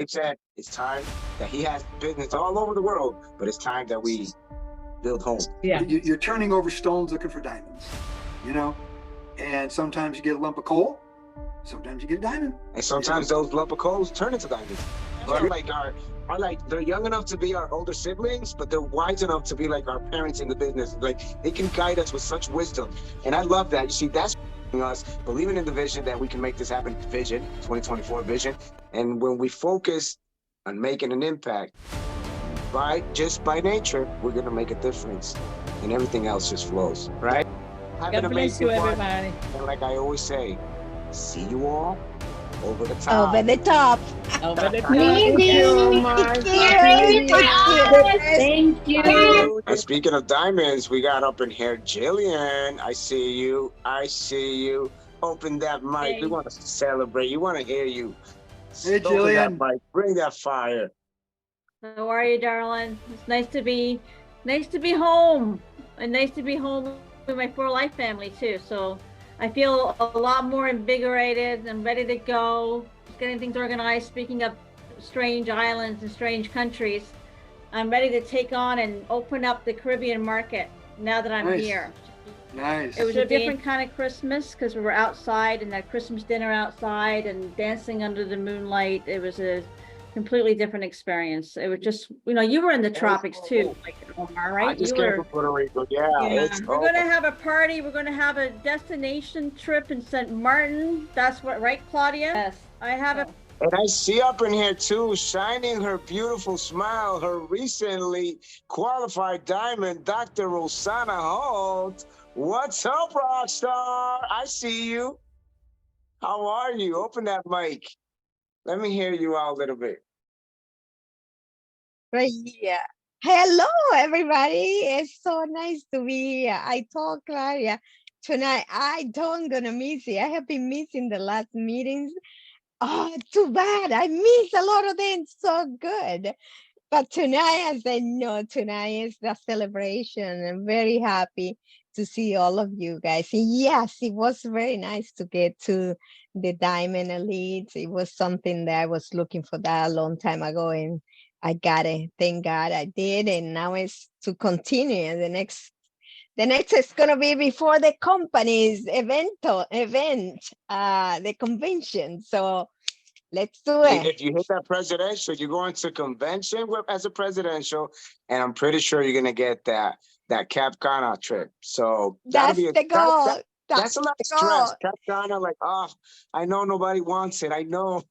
said it's time that he has business all over the world, but it's time that we build home. Yeah. You're turning over stones looking for diamonds, you know? And sometimes you get a lump of coal, sometimes you get a diamond. And sometimes those lump of coals turn into diamonds. But they're young enough to be our older siblings, but they're wise enough to be like our parents in the business. Like, they can guide us with such wisdom. And I love that. You see, that's us believing in the vision that we can make this happen. Vision, 2024 vision. And when we focus on making an impact, just by nature, we're gonna make a difference, and everything else just flows, right? Have an God bless amazing you, one. everybody. And like I always say, see you all over the top. Over the top. Over the top. Thank you so much. Thank you. And speaking of diamonds, we got up in here Jillian. I see you. Open that mic. Hey. We want to celebrate. You want to hear you. Hey, Open Jillian. that mic. Bring that fire. How are you, darling? It's nice to be home, and nice to be home with my For Life family too. So I feel a lot more invigorated and ready to go. Just getting things organized. Speaking of strange islands and strange countries, I'm ready to take on and open up the Caribbean market now that I'm Nice. here. Nice. It was a different kind of Christmas because we were outside and had Christmas dinner outside and dancing under the moonlight. It was a completely different experience. It was just, you were in the tropics too, like Omar, right? I just You came were. from Puerto Rico. Yeah. It's We're going to have a party. We're going to have a destination trip in St. Martin. That's what, right, Claudia? Yes. I have a And I see up in here too, shining her beautiful smile, her recently qualified diamond, Dr. Rosanna Holt. What's up, Rockstar? I see you. How are you? Open that mic. Let me hear you out a little bit. Right here. Hello, everybody. It's so nice to be here. I told Claudia tonight, I don't gonna miss it. I have been missing the last meetings. Oh, too bad. I miss a lot of them. So good. But tonight, I said, no, tonight is the celebration. I'm very happy to see all of you guys. Yes, it was very nice to get to the Diamond Elite. It was something that I was looking for that a long time ago, and I got it. Thank God I did. And now it's to continue. The next is gonna be before the company's event, the convention. So let's do it. If you hit that presidential, you're going to convention as a presidential, and I'm pretty sure you're gonna get that Cap Cana trip. So That's the goal. That's a lot of stress. Cap Cana, I know nobody wants it. I know.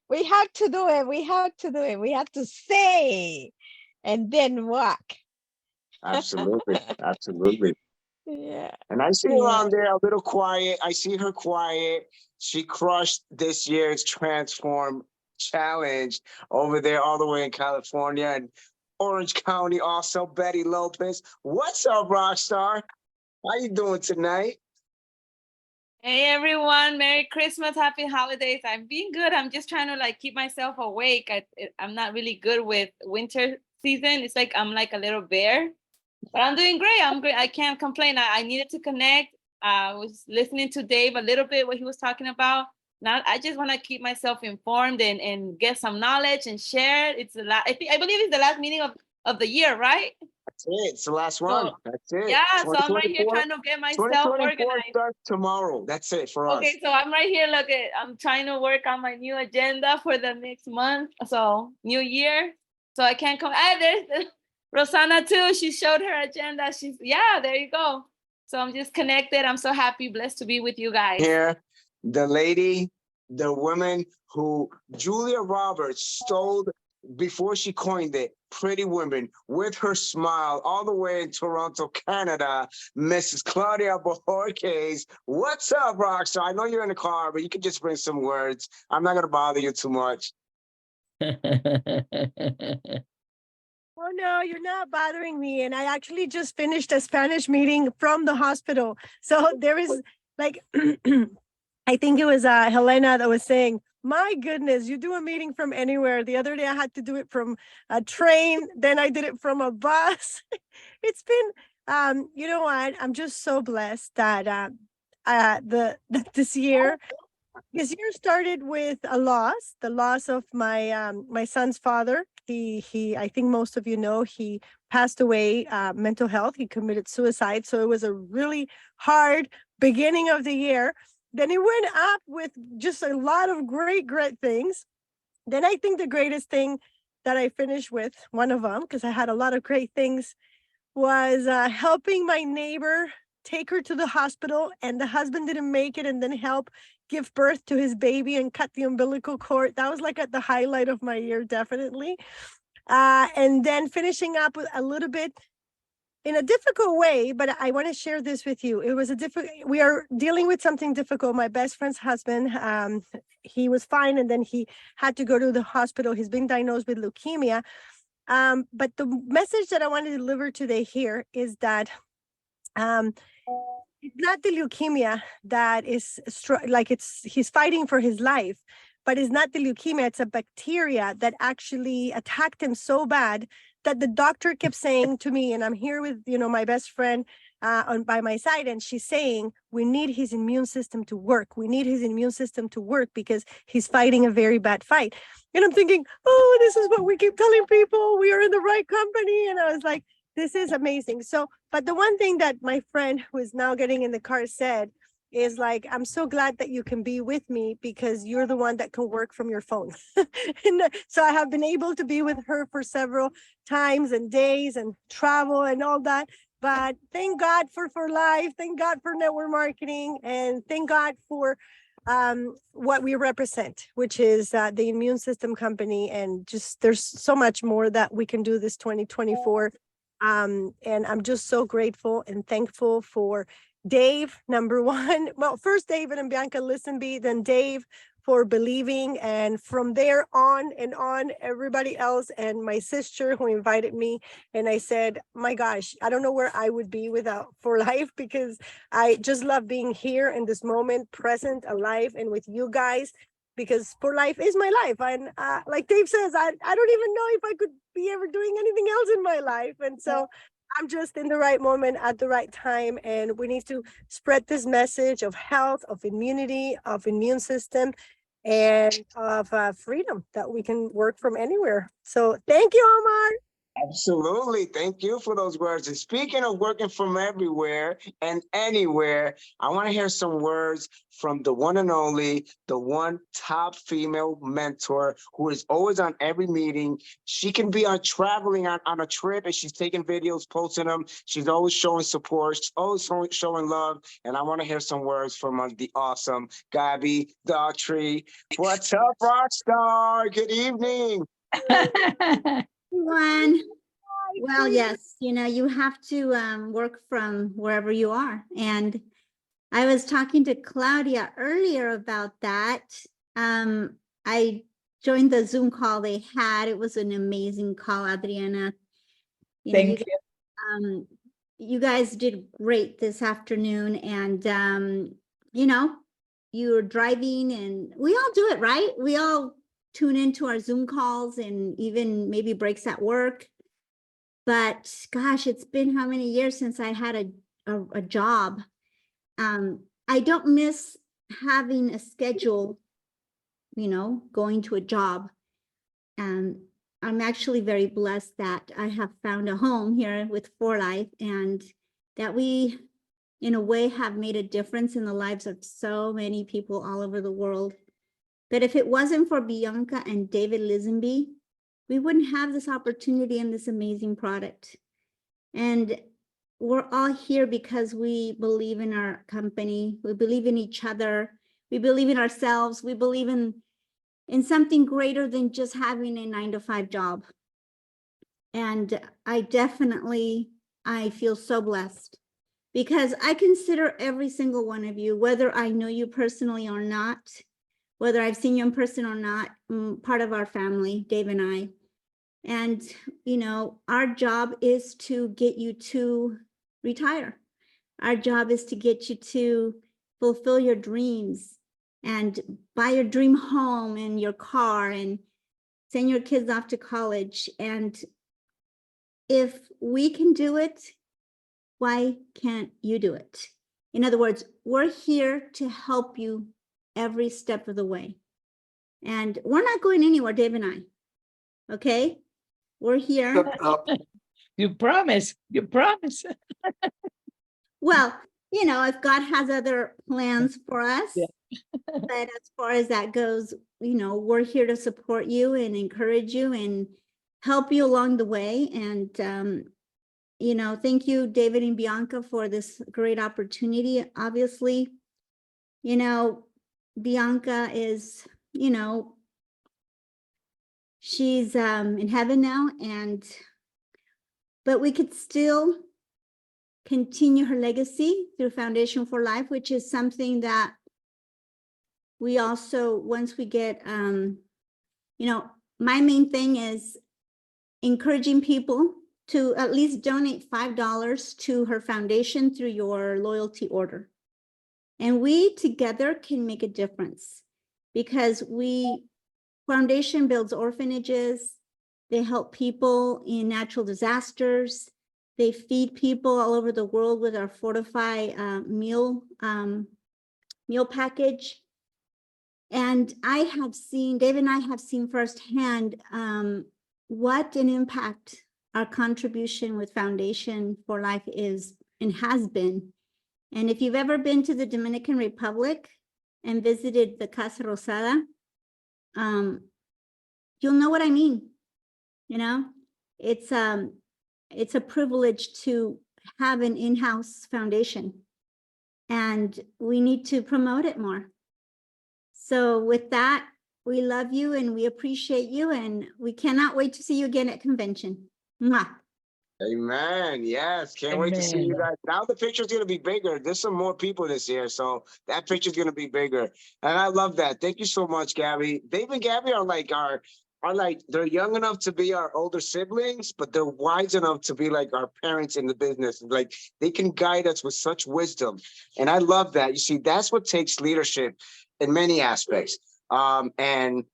We have to do it. We have to say and then walk. Absolutely. Yeah. And I see her on there a little quiet. I see her quiet. She crushed this year's Transform Challenge over there all the way in California and Orange County also. Betty Lopez. What's up, Rockstar? How you doing tonight? Hey everyone, Merry Christmas, Happy Holidays. I'm being good. I'm just trying to keep myself awake. I'm not really good with winter season. It's like I'm like a little bear, but I'm doing great. I'm great. I can't complain. I needed to connect. I was listening to Dave a little bit what he was talking about. Now I just want to keep myself informed and get some knowledge and share it. It's I believe it's the last meeting of the year, right? That's it. It's the last one. That's it. Yeah, so I'm right here trying to get myself 2024 organized. starts tomorrow. That's it for us. Okay, so I'm right here. I'm trying to work on my new agenda for the next month. So new year. So I can't come. There's Rosanna too. She showed her agenda. There you go. So I'm just connected. I'm so happy, blessed to be with you guys. Here, the woman who Julia Roberts stole before she coined it, Pretty Women, with her smile, all the way in Toronto, Canada, Mrs. Claudia Bojorquez. What's up, Rockstar? I know you're in the car, but you can just bring some words. I'm not gonna bother you too much. Oh no, you're not bothering me. And I actually just finished a Spanish meeting from the hospital. So there is I think it was Helena that was saying, my goodness, you do a meeting from anywhere. The other day I had to do it from a train. Then I did it from a bus. It's been, you know what? I'm just so blessed that this year This year started with a loss, the loss of my son's father. He I think most of you know he passed away, mental health. He committed suicide. So it was a really hard beginning of the year. Then it went up with just a lot of great things. Then I think the greatest thing that I finished with, one of them, because I had a lot of great things, was helping my neighbor take her to the hospital, and the husband didn't make it, and then help give birth to his baby and cut the umbilical cord. That was like at the highlight of my year, definitely. And then finishing up with a little bit in a difficult way, but I want to share this with you. It was a difficult, we are dealing with something difficult. My best friend's husband, he was fine, and then he had to go to the hospital. He's been diagnosed with leukemia. But the message that I want to deliver today here is that it's not the leukemia that is he's fighting for his life, but it's not the leukemia. It's a bacteria that actually attacked him so bad that the doctor kept saying to me, and I'm here with, my best friend by my side, and she's saying, we need his immune system to work. We need his immune system to work because he's fighting a very bad fight. And I'm thinking, oh, this is what we keep telling people. We are in the right company. And I was like, this is amazing. So, but the one thing that my friend who is now getting in the car said is like, I'm so glad that you can be with me because you're the one that can work from your phone. And so I have been able to be with her for several times and days and travel and all that. But thank God for life. Thank God for network marketing, and thank God for what we represent, which is the immune system company. And just there's so much more that we can do this 2024. And I'm just so grateful and thankful for Dave, number one. Well, first David and Bianca Listenby, then Dave for believing. And from there on and on, everybody else, and my sister who invited me. And I said, my gosh, I don't know where I would be without For Life, because I just love being here in this moment, present, alive, and with you guys, because For Life is my life. And like Dave says, I don't even know if I could be ever doing anything else in my life. And so I'm just in the right moment at the right time. And we need to spread this message of health, of immunity, of immune system, and of freedom, that we can work from anywhere. So thank you, Omar. Absolutely. Thank you for those words. And speaking of working from everywhere and anywhere, I want to hear some words from the one and only, the one top female mentor who is always on every meeting. She can be traveling on a trip, and she's taking videos, posting them. She's always showing support. She's always showing love. And I want to hear some words from the awesome Gabby Daughtry. What's up, Rockstar? Good evening. Everyone. Well, yes, you have to work from wherever you are. And I was talking to Claudia earlier about that. I joined the Zoom call they had. It was an amazing call, Adriana. Thank you. You guys did great this afternoon. And, you were driving, and we all do it, right? We all tune into our Zoom calls, and even maybe breaks at work. But gosh, it's been how many years since I had a job. I don't miss having a schedule, going to a job. And I'm actually very blessed that I have found a home here with For Life, and that we, in a way, have made a difference in the lives of so many people all over the world. But if it wasn't for Bianca and David Lisenby, we wouldn't have this opportunity and this amazing product. And we're all here because we believe in our company. We believe in each other. We believe in ourselves. We believe in something greater than just having a 9-to-5 job. And I feel so blessed, because I consider every single one of you, whether I know you personally or not, whether I've seen you in person or not, part of our family, Dave and I. And, our job is to get you to retire. Our job is to get you to fulfill your dreams and buy your dream home and your car and send your kids off to college. And if we can do it, why can't you do it? In other words, we're here to help you every step of the way. And we're not going anywhere, Dave and I. Okay? We're here. Up. You promise. You promise. Well, you know, if God has other plans for us, Yeah. but as far as that goes, you know, we're here to support you and encourage you and help you along the way. And, you know, thank you, David and Bianca, for this great opportunity. Obviously, you know, Bianca is, you know, she's in heaven now, but we could still continue her legacy through Foundation for Life, which is something that we also, once we get, you know, my main thing is encouraging people to at least donate $5 to her foundation through your loyalty order. And we together can make a difference, because Foundation builds orphanages, they help people in natural disasters, they feed people all over the world with our Fortify meal package. And Dave and I have seen firsthand what an impact our contribution with Foundation for Life is and has been. And if you've ever been to the Dominican Republic and visited the Casa Rosada, you'll know what I mean. You know, it's a privilege to have an in-house foundation, and we need to promote it more. So with that, we love you and we appreciate you, and we cannot wait to see you again at convention. Mwah. Amen. Yes. Can't wait to see you guys. Now the picture's going to be bigger. There's some more people this year, so that picture's going to be bigger. And I love that. Thank you so much, Gabby. Dave and Gabby are like they're young enough to be our older siblings, but they're wise enough to be like our parents in the business. Like, they can guide us with such wisdom. And I love that. You see, that's what takes leadership in many aspects. And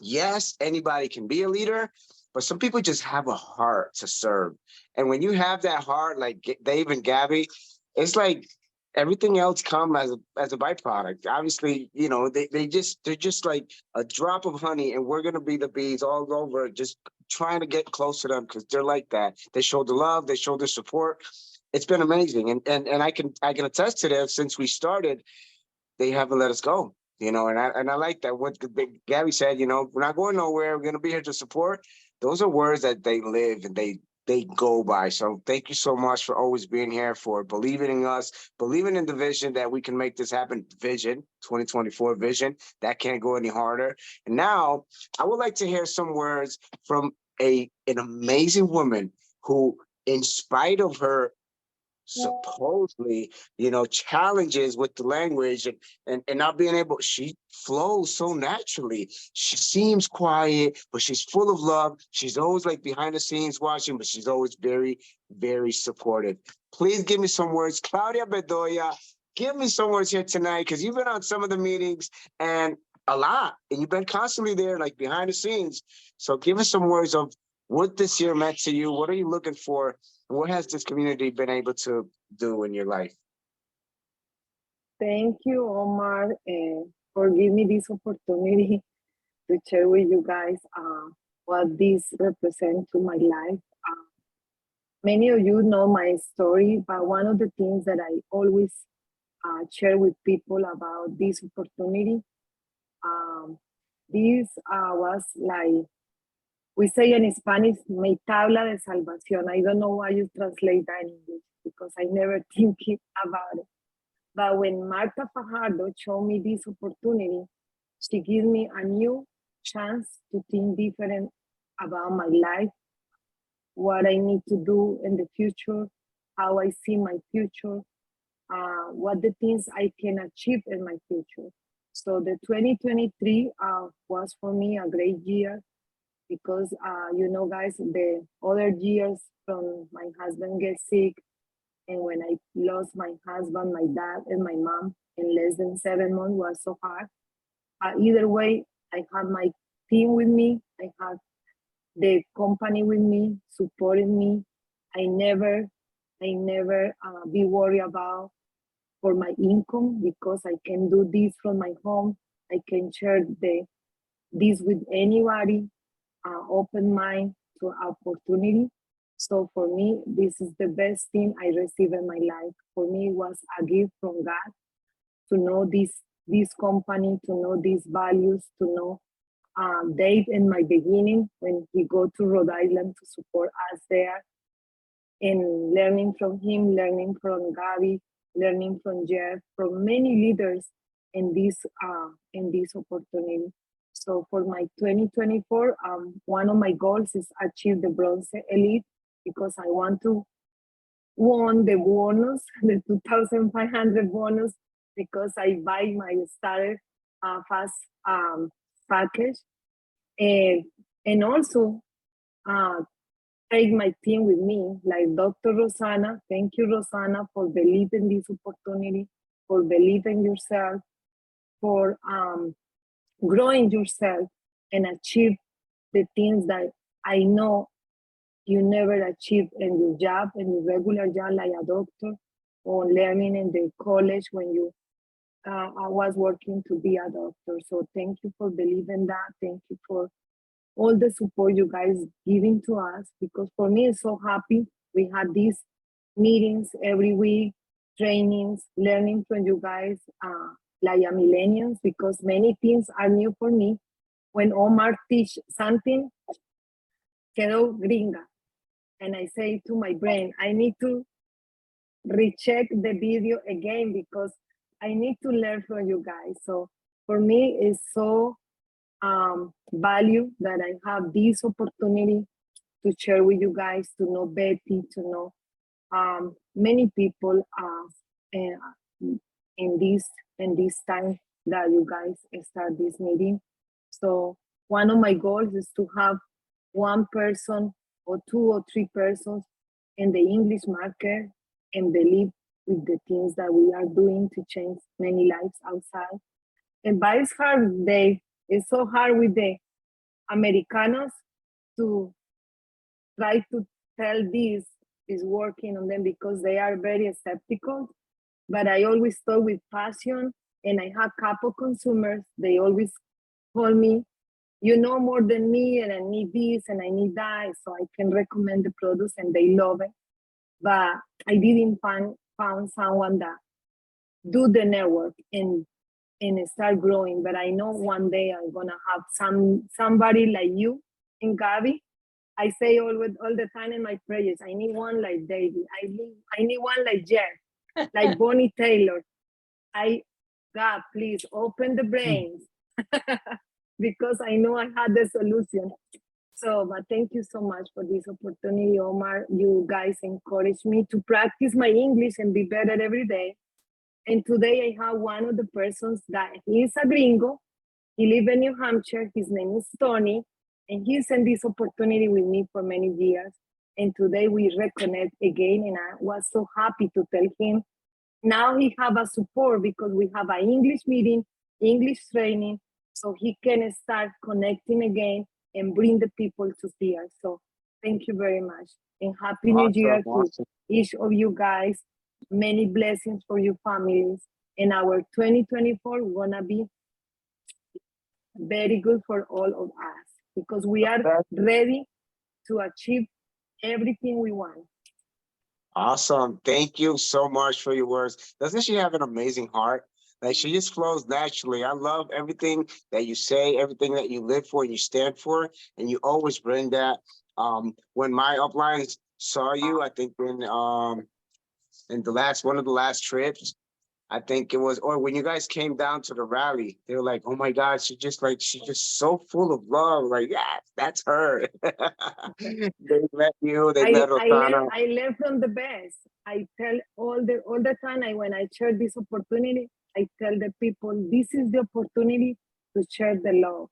yes, anybody can be a leader, but some people just have a heart to serve. And when you have that heart, like Dave and Gabby, it's like everything else come as a byproduct. Obviously, you know, they're just like a drop of honey, and we're gonna be the bees all over, just trying to get close to them because they're like that. They show the love, they show the support. It's been amazing, and I can attest to that. Since we started, they haven't let us go. You know, and I like that. What Gabby said, you know, we're not going nowhere. We're gonna be here to support. Those are words that they live and they go by. So thank you so much for always being here, for believing in us, believing in the vision that we can make this happen. Vision 2024 vision that can't go any harder. And now I would like to hear some words from an amazing woman who, in spite of her supposedly, you know, challenges with the language and not being able, she flows so naturally. She seems quiet, but she's full of love. She's always like behind the scenes watching, but she's always very, very supportive. Please give me some words. Claudia Bedoya, give me some words here tonight, because you've been on some of the meetings and a lot, and you've been constantly there, like behind the scenes. So give us some words of what this year meant to you. What are you looking for? What has this community been able to do in your life? Thank you, Omar, for giving me this opportunity to share with you guys what this represents to my life. Many of you know my story, but one of the things that I always share with people about this opportunity, this was like, we say in Spanish, mi tabla de salvación. I don't know why you translate that in English, because I never think about it. But when Marta Fajardo showed me this opportunity, she gave me a new chance to think different about my life, what I need to do in the future, how I see my future, what the things I can achieve in my future. So the 2023 was for me a great year, because you know, guys, the other years from my husband get sick, and when I lost my husband, my dad, and my mom in less than 7 months was so hard. Either way, I had my team with me. I had the company with me, supporting me. I never be worried about for my income because I can do this from my home. I can share this with anybody, open mind to opportunity. So for me, this is the best thing I received in my life. For me, it was a gift from God to know this company, to know these values, to know Dave in my beginning when he go to Rhode Island to support us there, and learning from him, learning from Gabby, learning from Jeff, from many leaders in this opportunity. So for my 2024, one of my goals is achieve the bronze elite because I want to won the bonus, the 2,500 bonus, because I buy my starter fast package, and also take my team with me, like Dr. Rosanna. Thank you, Rosanna, for believing this opportunity, for believing yourself, for growing yourself and achieve the things that I know you never achieve in your job, in your regular job, like a doctor, or learning in the college when you I was working to be a doctor. So thank you for believing that. Thank you for all the support you guys giving to us, because for me it's so happy. We had these meetings every week, trainings, learning from you guys, like a millennials, because many things are new for me. When Omar teach something, quedo gringa. And I say to my brain, I need to recheck the video again because I need to learn from you guys. So for me, it's so value that I have this opportunity to share with you guys, to know Betty, to know many people in this time that you guys start this meeting. So one of my goals is to have one person or 2 or 3 persons in the English market and believe with the things that we are doing to change many lives outside. But it's hard, Dave. It's so hard with the Americanos to try to tell this is working on them because they are very skeptical. But I always talk with passion, and I have couple consumers. They always call me, you know more than me, and I need this and I need that, so I can recommend the products and they love it. But I didn't find someone that do the network and start growing. But I know one day I'm gonna have somebody like you and Gabby. I say all the time in my prayers, I need one like David. I need one like Jeff, like Bonnie Taylor. God, please open the brains. Because I know I had the solution. So, but thank you so much for this opportunity, Omar. You guys encouraged me to practice my English and be better every day. And today I have one of the persons that he's a gringo. He lives in New Hampshire. His name is Tony. And he's in this opportunity with me for many years. And today we reconnect again. And I was so happy to tell him. Now he have a support because we have an English meeting, English training, so he can start connecting again and bring the people to see us. So thank you very much. And happy New Year to each of you guys. Many blessings for your families. And our 2024 gonna be very good for all of us because we are ready to achieve everything we want. Awesome. Thank you so much for your words. Doesn't she have an amazing heart? Like, she just flows naturally. I love everything that you say, everything that you live for and you stand for, and you always bring that. When my uplines saw you, I think in one of the last trips, I think it was, or when you guys came down to the rally, they were like, oh my God, she's just so full of love. Like, yeah, that's her. They met you, they met Rosanna. I learned from the best. I tell all the time, when I share this opportunity, I tell the people, this is the opportunity to share the love,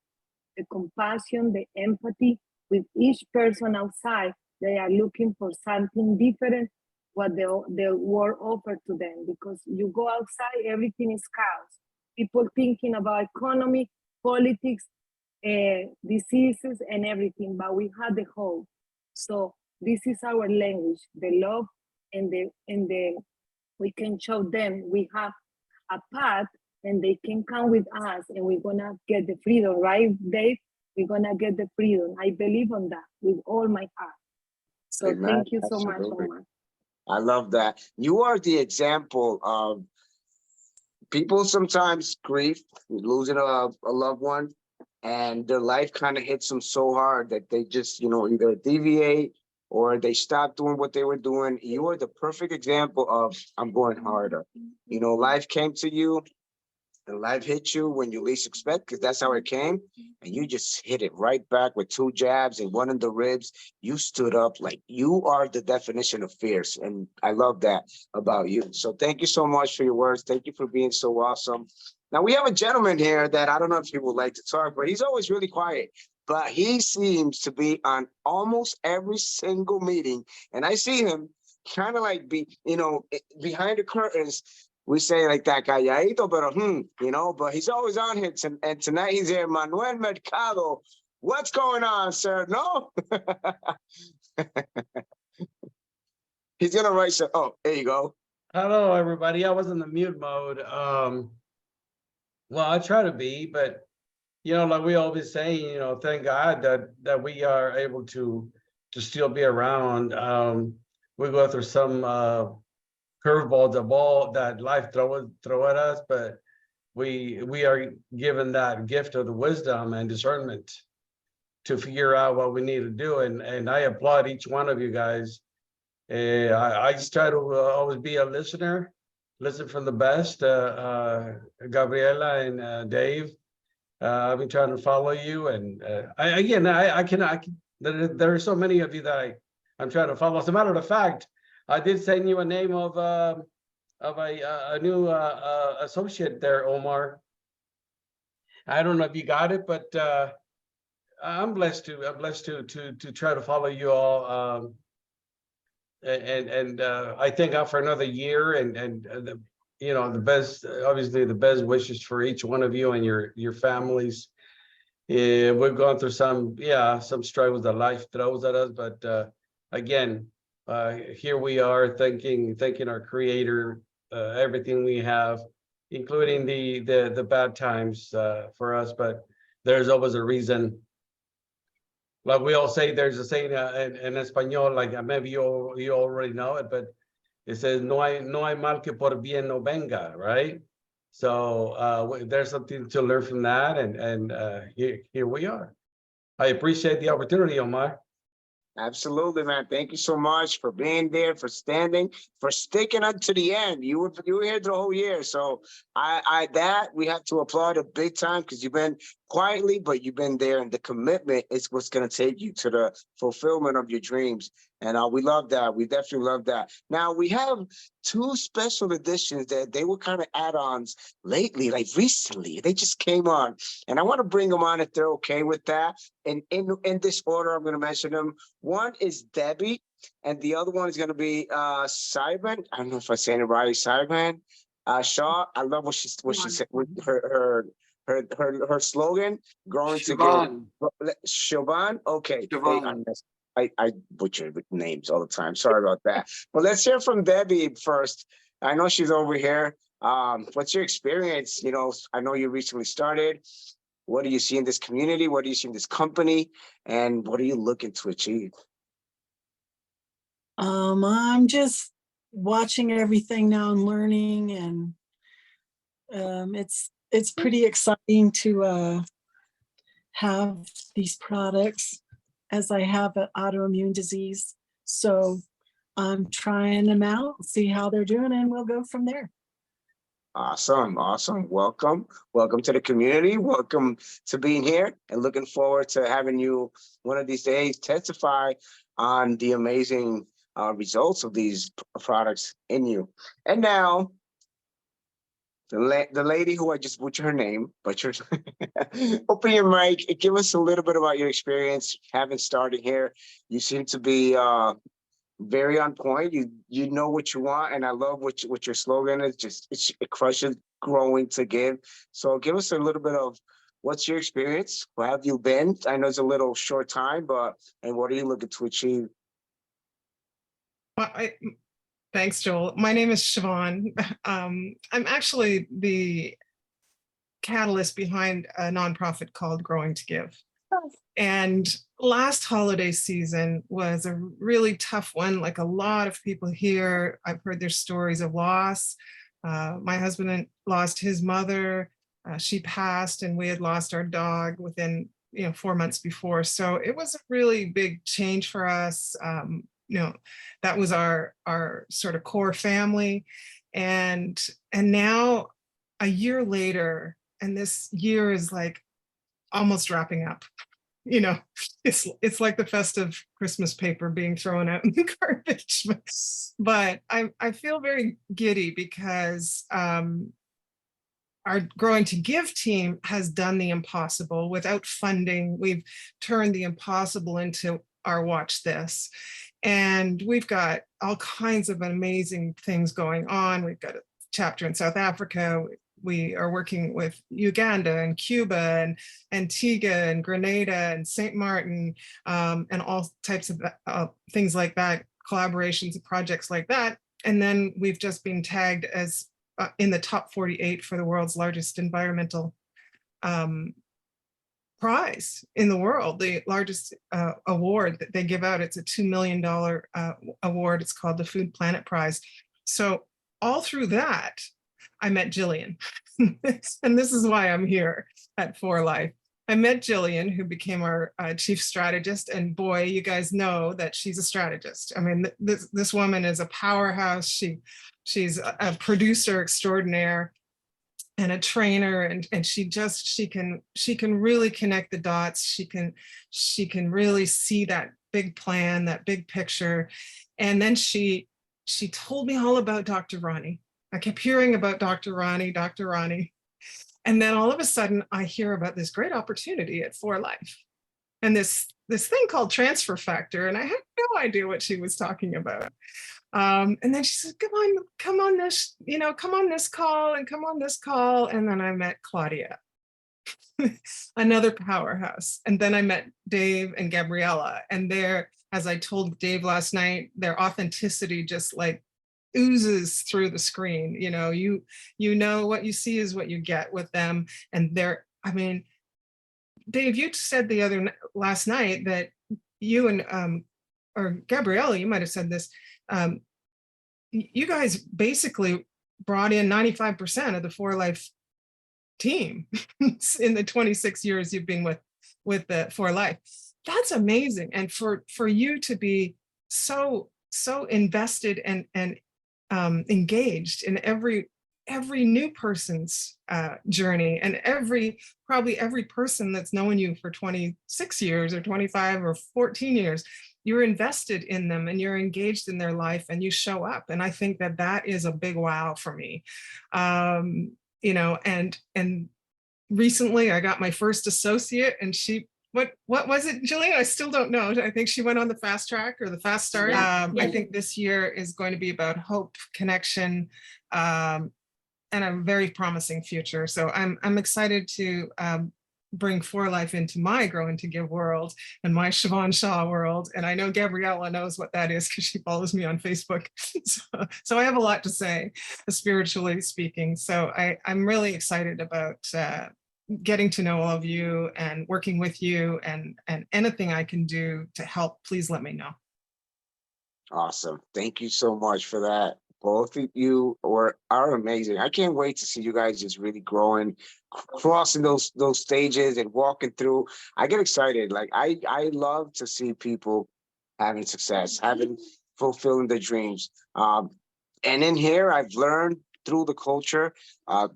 the compassion, the empathy with each person outside. They are looking for something different, what the world offered to them. Because you go outside, everything is chaos. People thinking about economy, politics, diseases, and everything, but we have the hope. So this is our language, the love and the we can show them we have a path and they can come with us and we're gonna get the freedom, right, Dave? We're gonna get the freedom. I believe on that with all my heart. So Amen. thank you so much, Absolutely. Omar. I love that. You are the example of people sometimes grieve, losing a loved one, and their life kind of hits them so hard that they just, you know, either deviate or they stop doing what they were doing. You are the perfect example of I'm going harder. You know, life came to you and life hit you when you least expect, because that's how it came. And you just hit it right back with 2 jabs and 1 in the ribs. You stood up. Like, you are the definition of fierce. And I love that about you. So thank you so much for your words. Thank you for being so awesome. Now, we have a gentleman here that I don't know if he would like to talk, but he's always really quiet. But he seems to be on almost every single meeting. And I see him kind of like behind the curtains. We say like that calladito, pero you know, but he's always on here. And tonight he's here, Manuel Mercado. What's going on, sir? No? He's gonna write some. Oh, there you go. Hello, everybody. I was in the mute mode. Well, I try to be, but you know, like we always say, you know, thank God that we are able to still be around. We go through some curveballs, the ball that life throw at us, but we are given that gift of the wisdom and discernment to figure out what we need to do. And I applaud each one of you guys. I just try to always be a listener, listen from the best. Gabriela and Dave, I've been trying to follow you, and I can. There are so many of you that I'm trying to follow. As a matter of fact, I did send you a name of a new associate there, Omar. I don't know if you got it, but I'm blessed to try to follow you all. I thank God for another year, and you know, the best, obviously the best wishes for each one of you and your families. We've gone through some struggles that life throws at us, but again, here we are thanking our Creator, everything we have, including the bad times for us. But there's always a reason. Like we all say, there's a saying in Espanol, like maybe you already know it, but it says no hay mal que por bien no venga, right? So there's something to learn from that, and here we are. I appreciate the opportunity, Omar. Absolutely, man. Thank you so much for being there, for standing, for sticking up to the end. You were here the whole year, so we have to applaud a big time, because you've been quietly, but you've been there, and the commitment is what's going to take you to the fulfillment of your dreams. And we love that. We definitely love that. Now, we have 2 special editions that they were kind of add-ons lately, like recently. They just came on, and I want to bring them on if they're okay with that. And in this order, I'm going to mention them. One is Debbie, and the other one is going to be Simon. I don't know if I say it right. Simon Shaw. I love what she said with her slogan, growing together. Siobhan. Okay. Siobhan. I butcher names all the time. Sorry about that. But let's hear from Debbie first. I know she's over here. What's your experience? You know, I know you recently started. What do you see in this community? What do you see in this company? And what are you looking to achieve? I'm just watching everything now and learning, and it's pretty exciting to have these products, as I have an autoimmune disease. So I'm trying them out, see how they're doing, and we'll go from there. Awesome. Welcome to the community. Welcome to being here, and looking forward to having you one of these days testify on the amazing results of these products in you. And now, the lady who I just butchered her name, open your mic, give us a little bit about your experience having started here. You seem to be very on point. You know what you want, and I love what your slogan is. It crushes growing to give. So give us a little bit of what's your experience? Where have you been? I know it's a little short time, and what are you looking to achieve? Thanks, Joel. My name is Siobhan. I'm actually the catalyst behind a nonprofit called Growing to Give. And last holiday season was a really tough one. Like a lot of people here, I've heard their stories of loss. My husband lost his mother. She passed, and we had lost our dog within 4 months before. So it was a really big change for us. That was our sort of core family. And now a year later, and this year is like almost wrapping up. It's like the festive Christmas paper being thrown out in the garbage. But I feel very giddy because our Growing to Give team has done the impossible. Without funding, we've turned the impossible into our Watch This. And we've got all kinds of amazing things going on. We've got a chapter in South Africa. We are working with Uganda and Cuba and Antigua and Grenada and St. Martin, and all types of things like that, collaborations and projects like that. And then we've just been tagged as in the top 48 for the world's largest environmental prize in the world, the largest award that they give out. It's a $2 million award. It's called the Food Planet Prize. So all through that, I met Jillian. And this is why I'm here at 4Life. I met Jillian, who became our chief strategist. And boy, you guys know that she's a strategist. I mean, this woman is a powerhouse. She's a producer extraordinaire and a trainer, and she can really connect the dots. She can really see that big plan, that big picture. And then she told me all about Dr. Ronnie. I kept hearing about Dr. Ronnie. And then all of a sudden I hear about this great opportunity at 4Life and this thing called Transfer Factor. And I had no idea what she was talking about. And then she said, come on this call and come on this call. And then I met Claudia, another powerhouse. And then I met Dave and Gabriella. And as I told Dave last night, their authenticity just like oozes through the screen. You know what you see is what you get with them. And Dave, you said last night that you and or Gabriella, you might have said this, you guys basically brought in 95% of the 4Life team in the 26 years you've been with the 4Life. That's amazing. And for you to be so invested and engaged in every new person's journey, and probably every person that's known you for 26 years or 25 or 14 years, you're invested in them and you're engaged in their life and you show up. And I think that is a big wow for me. And recently I got my first associate, and what was it, Jillian? I still don't know. I think she went on the fast track or the fast start. Yeah. I think this year is going to be about hope, connection, and a very promising future. So I'm excited to bring 4Life into my Growing to Give world and my Siobhan Shaw world. And I know Gabriella knows what that is because she follows me on Facebook. So I have a lot to say, spiritually speaking. So I'm really excited about getting to know all of you and working with you, and anything I can do to help, please let me know. Awesome. Thank you so much for that. Both of you are amazing. I can't wait to see you guys just really growing, crossing those stages and walking through. I get excited. Like I love to see people having success, fulfilling their dreams. And in here, I've learned through the culture,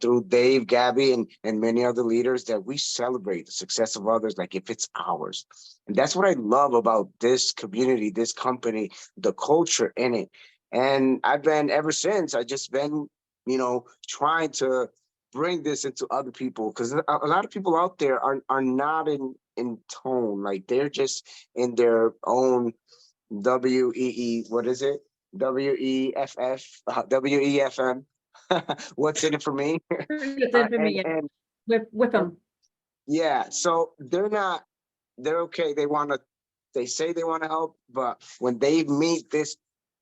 through Dave, Gabby, and many other leaders, that we celebrate the success of others like if it's ours. And that's what I love about this community, this company, the culture in it. And ever since, I just been, trying to bring this into other people, because a lot of people out there are not in tone. Like they're just in their own WEEFF, WEFM. What's in it for me? It's in for me, and with them. Yeah, so they're okay. They say they want to help, but when they meet this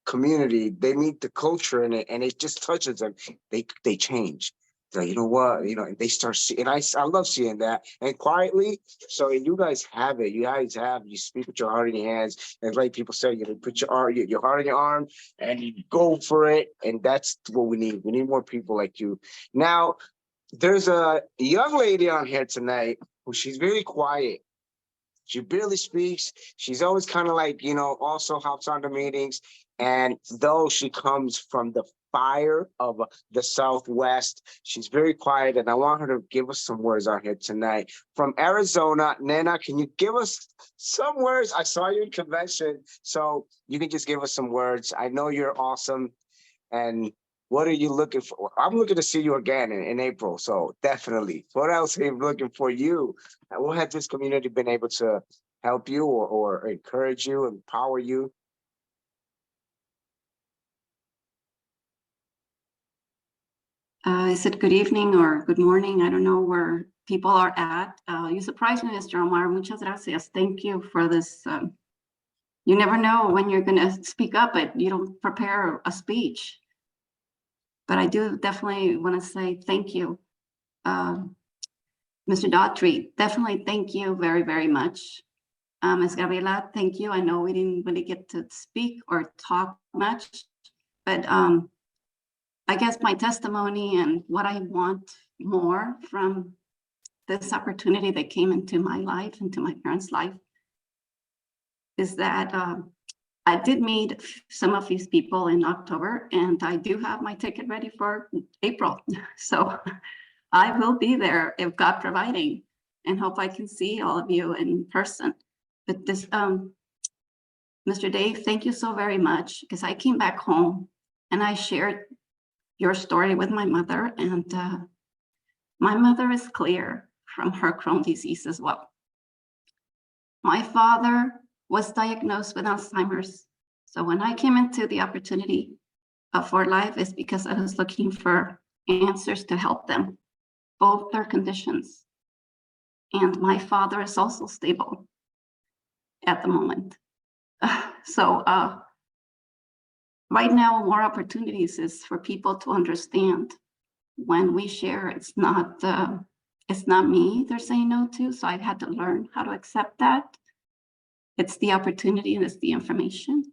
community, they meet the culture in it, and it just touches them. They change. They're like, you know what, and they start seeing. And I love seeing that. And quietly, so you guys have it. You speak with your heart in your hands. And like people say, you put your heart in your arm, and you go for it. And that's what we need. We need more people like you. Now, there's a young lady on here tonight who she's very quiet. She barely speaks. She's always kind of like, also hops on the meetings. And though she comes from the fire of the Southwest, she's very quiet. And I want her to give us some words on here tonight. From Arizona, Nena, can you give us some words? I saw you in convention, so you can just give us some words. I know you're awesome. And what are you looking for? I'm looking to see you again in April, so definitely. What else are you looking for you? What has this community been able to help you or encourage you, empower you? Is it good evening or good morning? I don't know where people are at. You surprised me, Mr. Omar. Muchas gracias. Thank you for this. You never know when you're going to speak up, but you don't prepare a speech. But I do definitely want to say thank you. Mr. Daughtry, definitely thank you very, very much. Ms. Gabriela, thank you. I know we didn't really get to speak or talk much, but I guess my testimony and what I want more from this opportunity that came into my life, into my parents' life, is that I did meet some of these people in October, and I do have my ticket ready for April. So I will be there if God providing, and hope I can see all of you in person. But this, Mr. Dave, thank you so very much, because I came back home and I shared your story with my mother, and my mother is clear from her Crohn's disease as well. My father was diagnosed with Alzheimer's. So when I came into the opportunity for life, is because I was looking for answers to help them, both their conditions. And my father is also stable at the moment. Right now, more opportunities is for people to understand when we share, it's not me they're saying no to. So I've had to learn how to accept that. It's the opportunity and it's the information.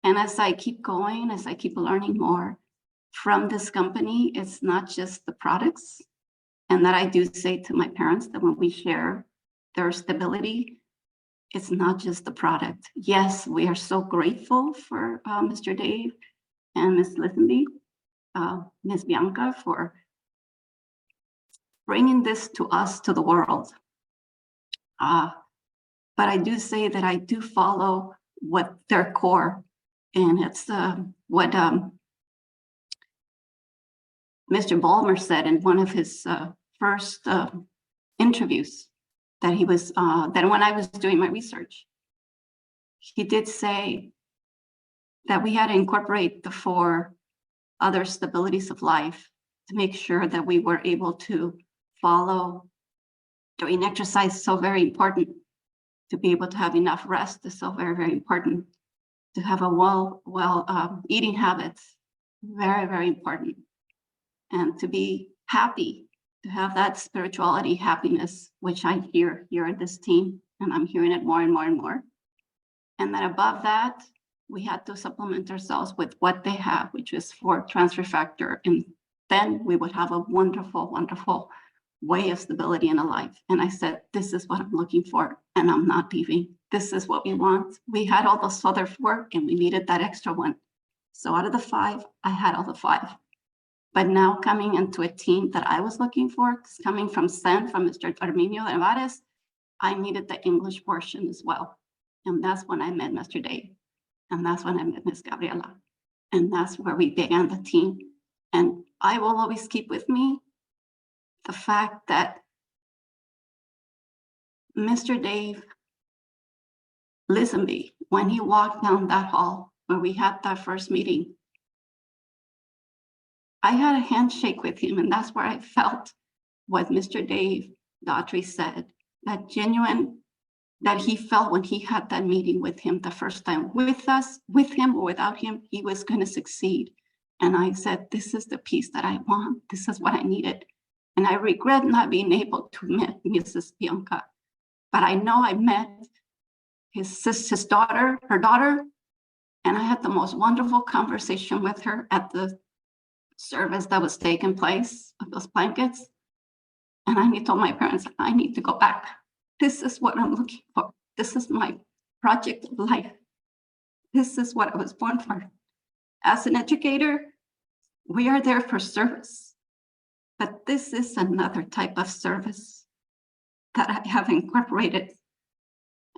And as I keep going, as I keep learning more from this company, it's not just the products. And that I do say to my parents that when we share their stability, it's not just the product. Yes, we are so grateful for Mr. Dave and Ms. Lisenby, Ms. Bianca, for bringing this to us, to the world. But I do say that I do follow what their core, and it's what Mr. Ballmer said in one of his first interviews, that he was, that when I was doing my research, he did say that we had to incorporate the 4 other stabilities of life to make sure that we were able to follow. Doing exercise is so very important. To be able to have enough rest is so very, very important. To have a eating habits, very, very important. And to be happy, to have that spirituality, happiness, which I hear here in this team, and I'm hearing it more and more and more. And then above that, we had to supplement ourselves with what they have, which is 4 transfer factor. And then we would have a wonderful, wonderful way of stability in a life. And I said, this is what I'm looking for, and I'm not leaving. This is what we want. We had all those other 4, and we needed that extra one. So out of the 5, I had all the 5. But now coming into a team that I was looking for, coming from SEN, from Mr. Arminio Nevares, I needed the English portion as well. And that's when I met Mr. Dave. And that's when I met Ms. Gabriela. And that's where we began the team. And I will always keep with me the fact that Mr. Dave Lisenby, when he walked down that hall where we had that first meeting, I had a handshake with him, and that's where I felt what Mr. Dave Daughtry said, that genuine that he felt when he had that meeting with him the first time. With us, with him or without him, he was going to succeed. And I said, this is the peace that I want. This is what I needed. And I regret not being able to meet Mrs. Bianca. But I know I met his daughter, her daughter, and I had the most wonderful conversation with her at the service that was taking place with those blankets. And I told my parents, I need to go back. This is what I'm looking for. This is my project of life. This is what I was born for. As an educator, we are there for service, but this is another type of service that I have incorporated.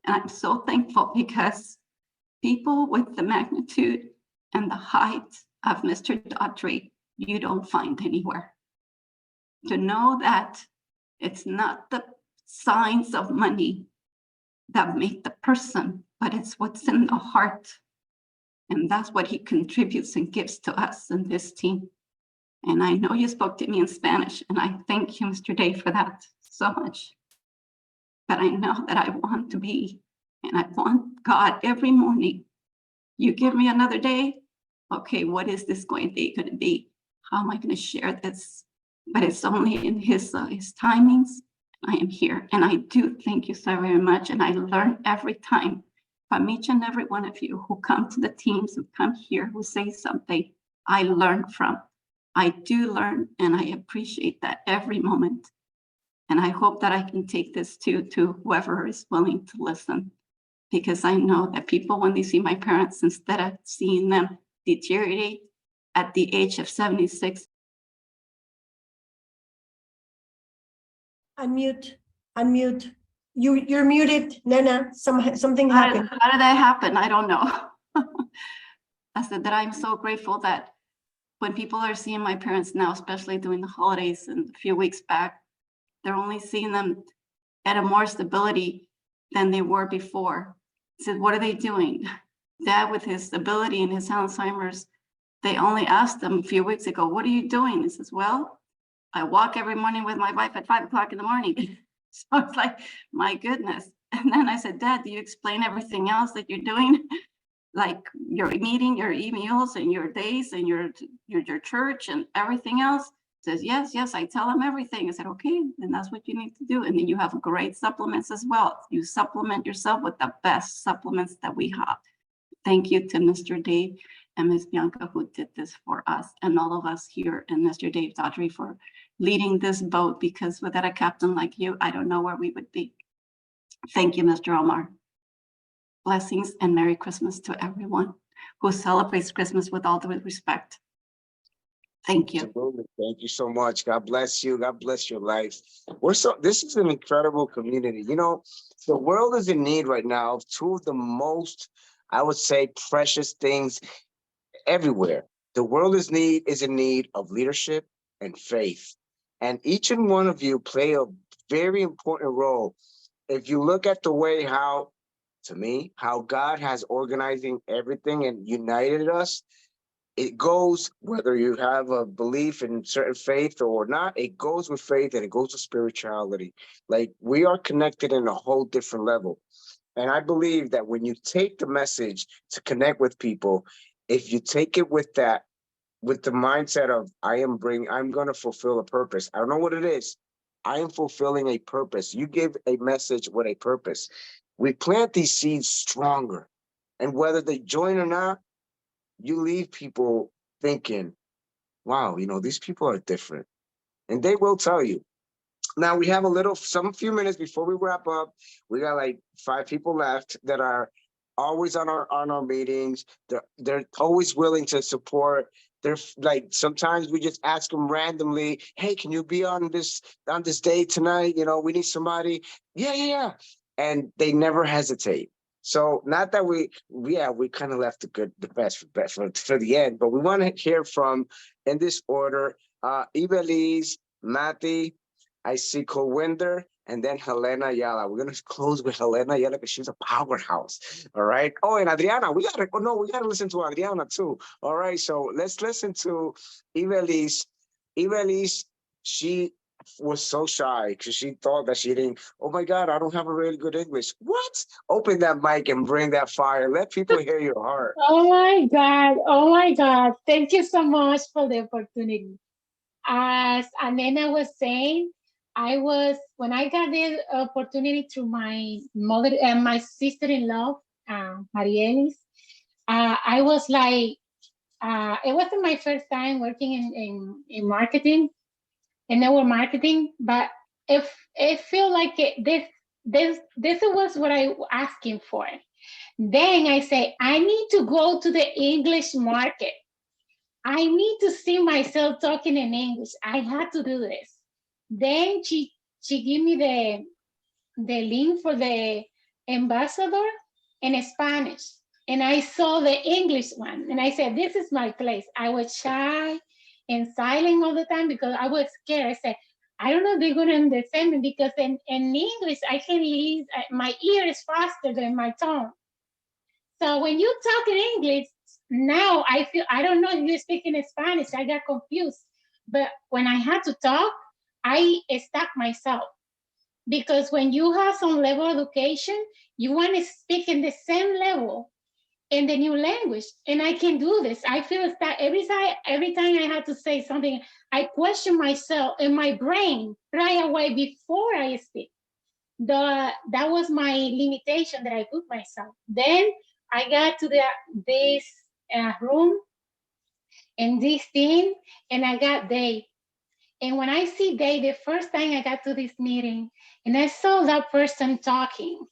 And I'm so thankful because people with the magnitude and the height of Mr. Daughtry, you don't find anywhere. To know that it's not the signs of money that make the person, but it's what's in the heart. And that's what he contributes and gives to us in this team. And I know you spoke to me in Spanish, and I thank you, Mr. Day, for that so much. But I know that I want to be, and I want God every morning. You give me another day. Okay, what is this going to be? How am I going to share this? But it's only in his timings. I am here, and I do thank you so very much. And I learn every time from each and every one of you who come to the teams and come here, who say something I learn from. I do learn, and I appreciate that every moment. And I hope that I can take this to whoever is willing to listen, because I know that people, when they see my parents, instead of seeing them deteriorate at the age of 76. Unmute. You're muted, Nana. Something happened. How did that happen? I don't know. I said that I'm so grateful that when people are seeing my parents now, especially during the holidays and a few weeks back, they're only seeing them at a more stability than they were before. I said, what are they doing? Dad, with his ability and his Alzheimer's, they only asked him a few weeks ago, what are you doing? He says, well, I walk every morning with my wife at 5 o'clock in the morning. So it's like, my goodness. And then I said, Dad, do you explain everything else that you're doing? Like your meeting, your emails and your days and your church and everything else? He says, yes, I tell him everything. I said, okay, then that's what you need to do. And then you have great supplements as well. You supplement yourself with the best supplements that we have. Thank you to Mr. Dave and Ms. Bianca who did this for us, and all of us here, and Mr. Dave Daughtry for leading this boat, because without a captain like you, I don't know where we would be. Thank you, Mr. Omar. Blessings and Merry Christmas to everyone who celebrates Christmas with all the respect. Thank you. Absolutely. Thank you so much. God bless you. God bless your life. This is an incredible community. You know, the world is in need right now of two of the most, I would say, precious things everywhere. The world is in need of leadership and faith. And each and one of you play a very important role. If you look at the way how God has organizing everything and united us, it goes, whether you have a belief in certain faith or not, it goes with faith and it goes with spirituality. Like, we are connected in a whole different level. And I believe that when you take the message to connect with people, if you take it with the mindset of, I'm going to fulfill a purpose. I don't know what it is. I am fulfilling a purpose. You give a message with a purpose. We plant these seeds stronger. And whether they join or not, you leave people thinking, wow, these people are different. And they will tell you. Now we have a few minutes before we wrap up. We got like 5 people left that are always on our meetings. They're always willing to support. They're like, sometimes we just ask them randomly, hey, can you be on this day tonight? We need somebody. Yeah. And they never hesitate. So not that we kind of left the best for the end, but we want to hear from, in this order, Ibeliz, Matty, I see Colwinder, and then Helena Ayala. We're going to close with Helena Ayala because she's a powerhouse. All right. Oh, and Adriana, we got to listen to Adriana too. All right. So let's listen to Ibeliz. Ibeliz, she was so shy because she thought that she didn't. Oh my God, I don't have a really good English. What? Open that mic and bring that fire. Let people hear your heart. Oh my God. Oh my God. Thank you so much for the opportunity. As Anena was saying, when I got the opportunity to my mother and my sister-in-law, Marielis, I was like, it wasn't my first time working in marketing, in network marketing, but if it felt like this was what I was asking for. Then I say, I need to go to the English market. I need to see myself talking in English. I had to do this. Then she gave me the link for the ambassador in Spanish. And I saw the English one. And I said, this is my place. I was shy and silent all the time because I was scared. I said, I don't know if they're going to understand me because in English, I can leave, my ear is faster than my tongue. So when you talk in English, now I feel, I don't know if you're speaking in Spanish, I got confused. But when I had to talk, I stuck myself. Because when you have some level of education, you want to speak in the same level in the new language. And I can do this. I feel that every time I had to say something, I question myself in my brain right away before I speak. That was my limitation that I put myself. Then I got to this room and this thing, and I got Dave. And when I see Dave, the first time I got to this meeting, and I saw that person talking,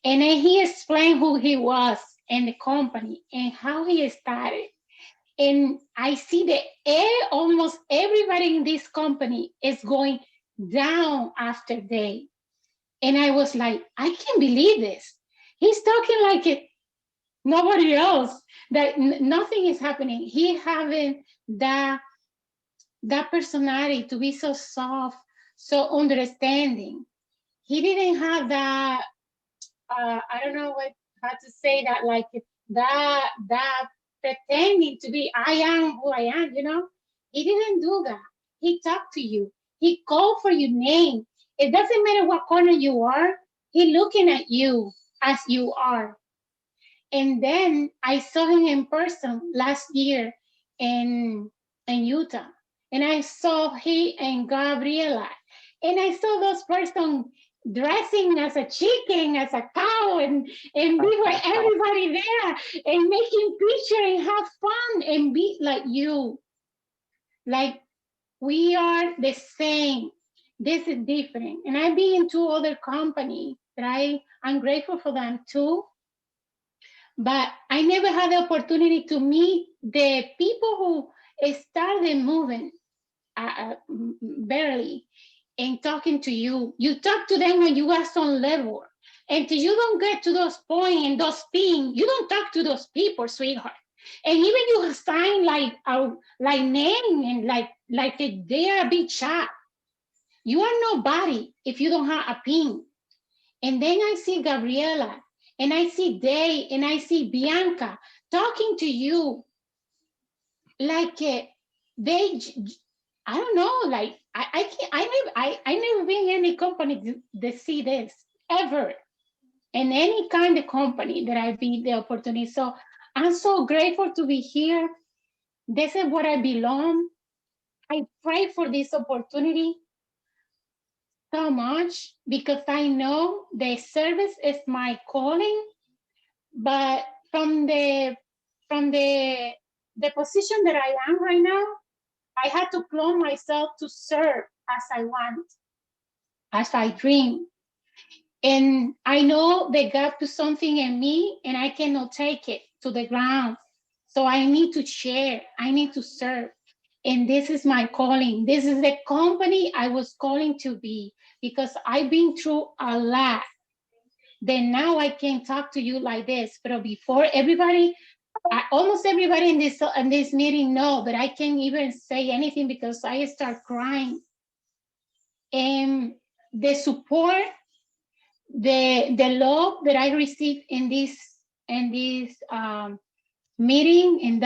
and then he explained who he was and the company and how he started. And I see that almost everybody in this company is going down after Dave. And I was like, I can't believe this. He's talking like it. Nobody else, that nothing is happening. He having that personality to be so soft, so understanding. He didn't have that, I don't know how to say that, like that pretending to be, I am who I am, you know? He didn't do that. He talked to you. He called for your name. It doesn't matter what corner you are. He looking at you as you are. And then I saw him in person last year in Utah. And I saw he and Gabriela. And I saw those persons dressing as a chicken, as a cow, and we were everybody there and making pictures and have fun and be like you. Like we are the same. This is different. And I've been in 2 other companies that I'm grateful for them too. But I never had the opportunity to meet the people who started moving barely and talking to you. You talk to them when you are some level. Until you don't get to those points and those things, you don't talk to those people, sweetheart. And even you sign like name and like they are a big shot. You are nobody if you don't have a pin. And then I see Gabriela, and I see Day, and I see Bianca talking to you like they, I don't know, like I never been in any company that see this ever, in any kind of company that I've been the opportunity. So I'm so grateful to be here. This is what I belong. I pray for this opportunity so much because I know the service is my calling, but from the position that I am right now, I had to clone myself to serve as I want, as I dream. And I know they got to something in me and I cannot take it to the ground. So I need to share, I need to serve. And this is my calling. This is the company I was calling to be because I've been through a lot. Then now I can talk to you like this. But before everybody, almost everybody in this meeting know, but I can't even say anything because I start crying. And the support, the love that I received in this meeting, in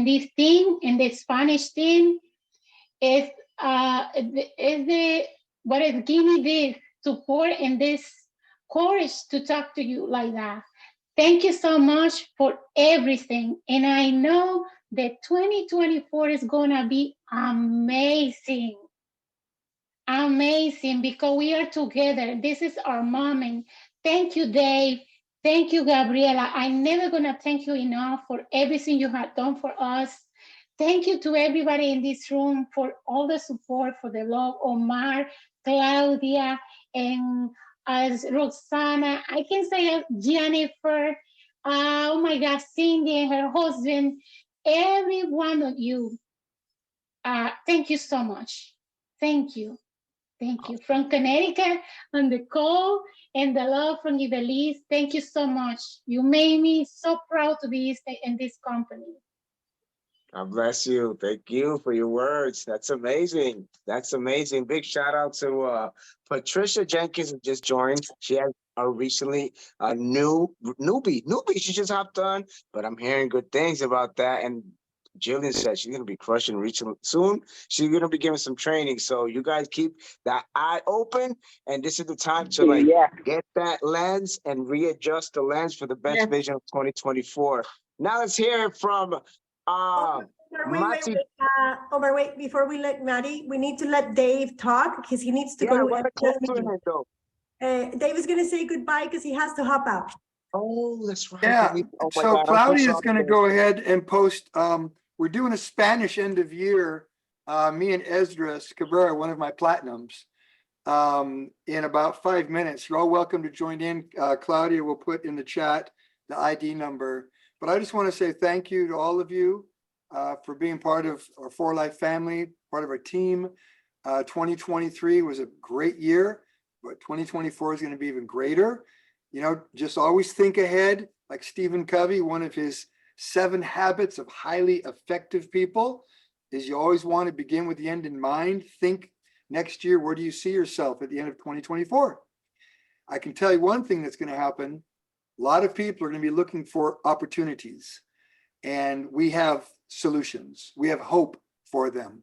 this thing, in the Spanish thing, is what has given me this support and this courage to talk to you like that. Thank you so much for everything. And I know that 2024 is gonna be amazing. Amazing, because we are together. This is our moment. Thank you, Dave. Thank you, Gabriela. I'm never gonna thank you enough for everything you have done for us. Thank you to everybody in this room for all the support, for the love. Omar, Claudia, and as Roxana, I can say Jennifer, oh my God, Cindy and her husband, every one of you. Thank you so much. Thank you. Thank you. From Connecticut on the call, and the love from Ibeliz. Thank you so much. You made me so proud to be in this company. God bless you. Thank you for your words. That's amazing. That's amazing. Big shout out to Patricia Jenkins, who just joined. She has recently a newbie. She just hopped on, but I'm hearing good things about that. And Jillian said she's gonna be crushing reaching soon. She's gonna be giving some training. So you guys keep that eye open, and this is the time to like get that lens and readjust the lens for the best vision of 2024. Now let's hear from Wait, before we let Maddie, we need to let Dave talk because he needs to go to Dave is gonna say goodbye because he has to hop out. Oh, that's right. Yeah. So Claudia is going to go ahead and post. We're doing a Spanish end of year. Me and Esdras Cabrera, one of my platinums, in about 5 minutes. You're all welcome to join in. Claudia will put in the chat the ID number. But I just want to say thank you to all of you for being part of our For Life family, part of our team. 2023 was a great year, but 2024 is going to be even greater. You know, just always think ahead, like Stephen Covey, one of his 7 habits of highly effective people is you always want to begin with the end in mind. Think next year, where do you see yourself at the end of 2024? I can tell you one thing that's going to happen. A lot of people are going to be looking for opportunities, and we have solutions. We have hope for them.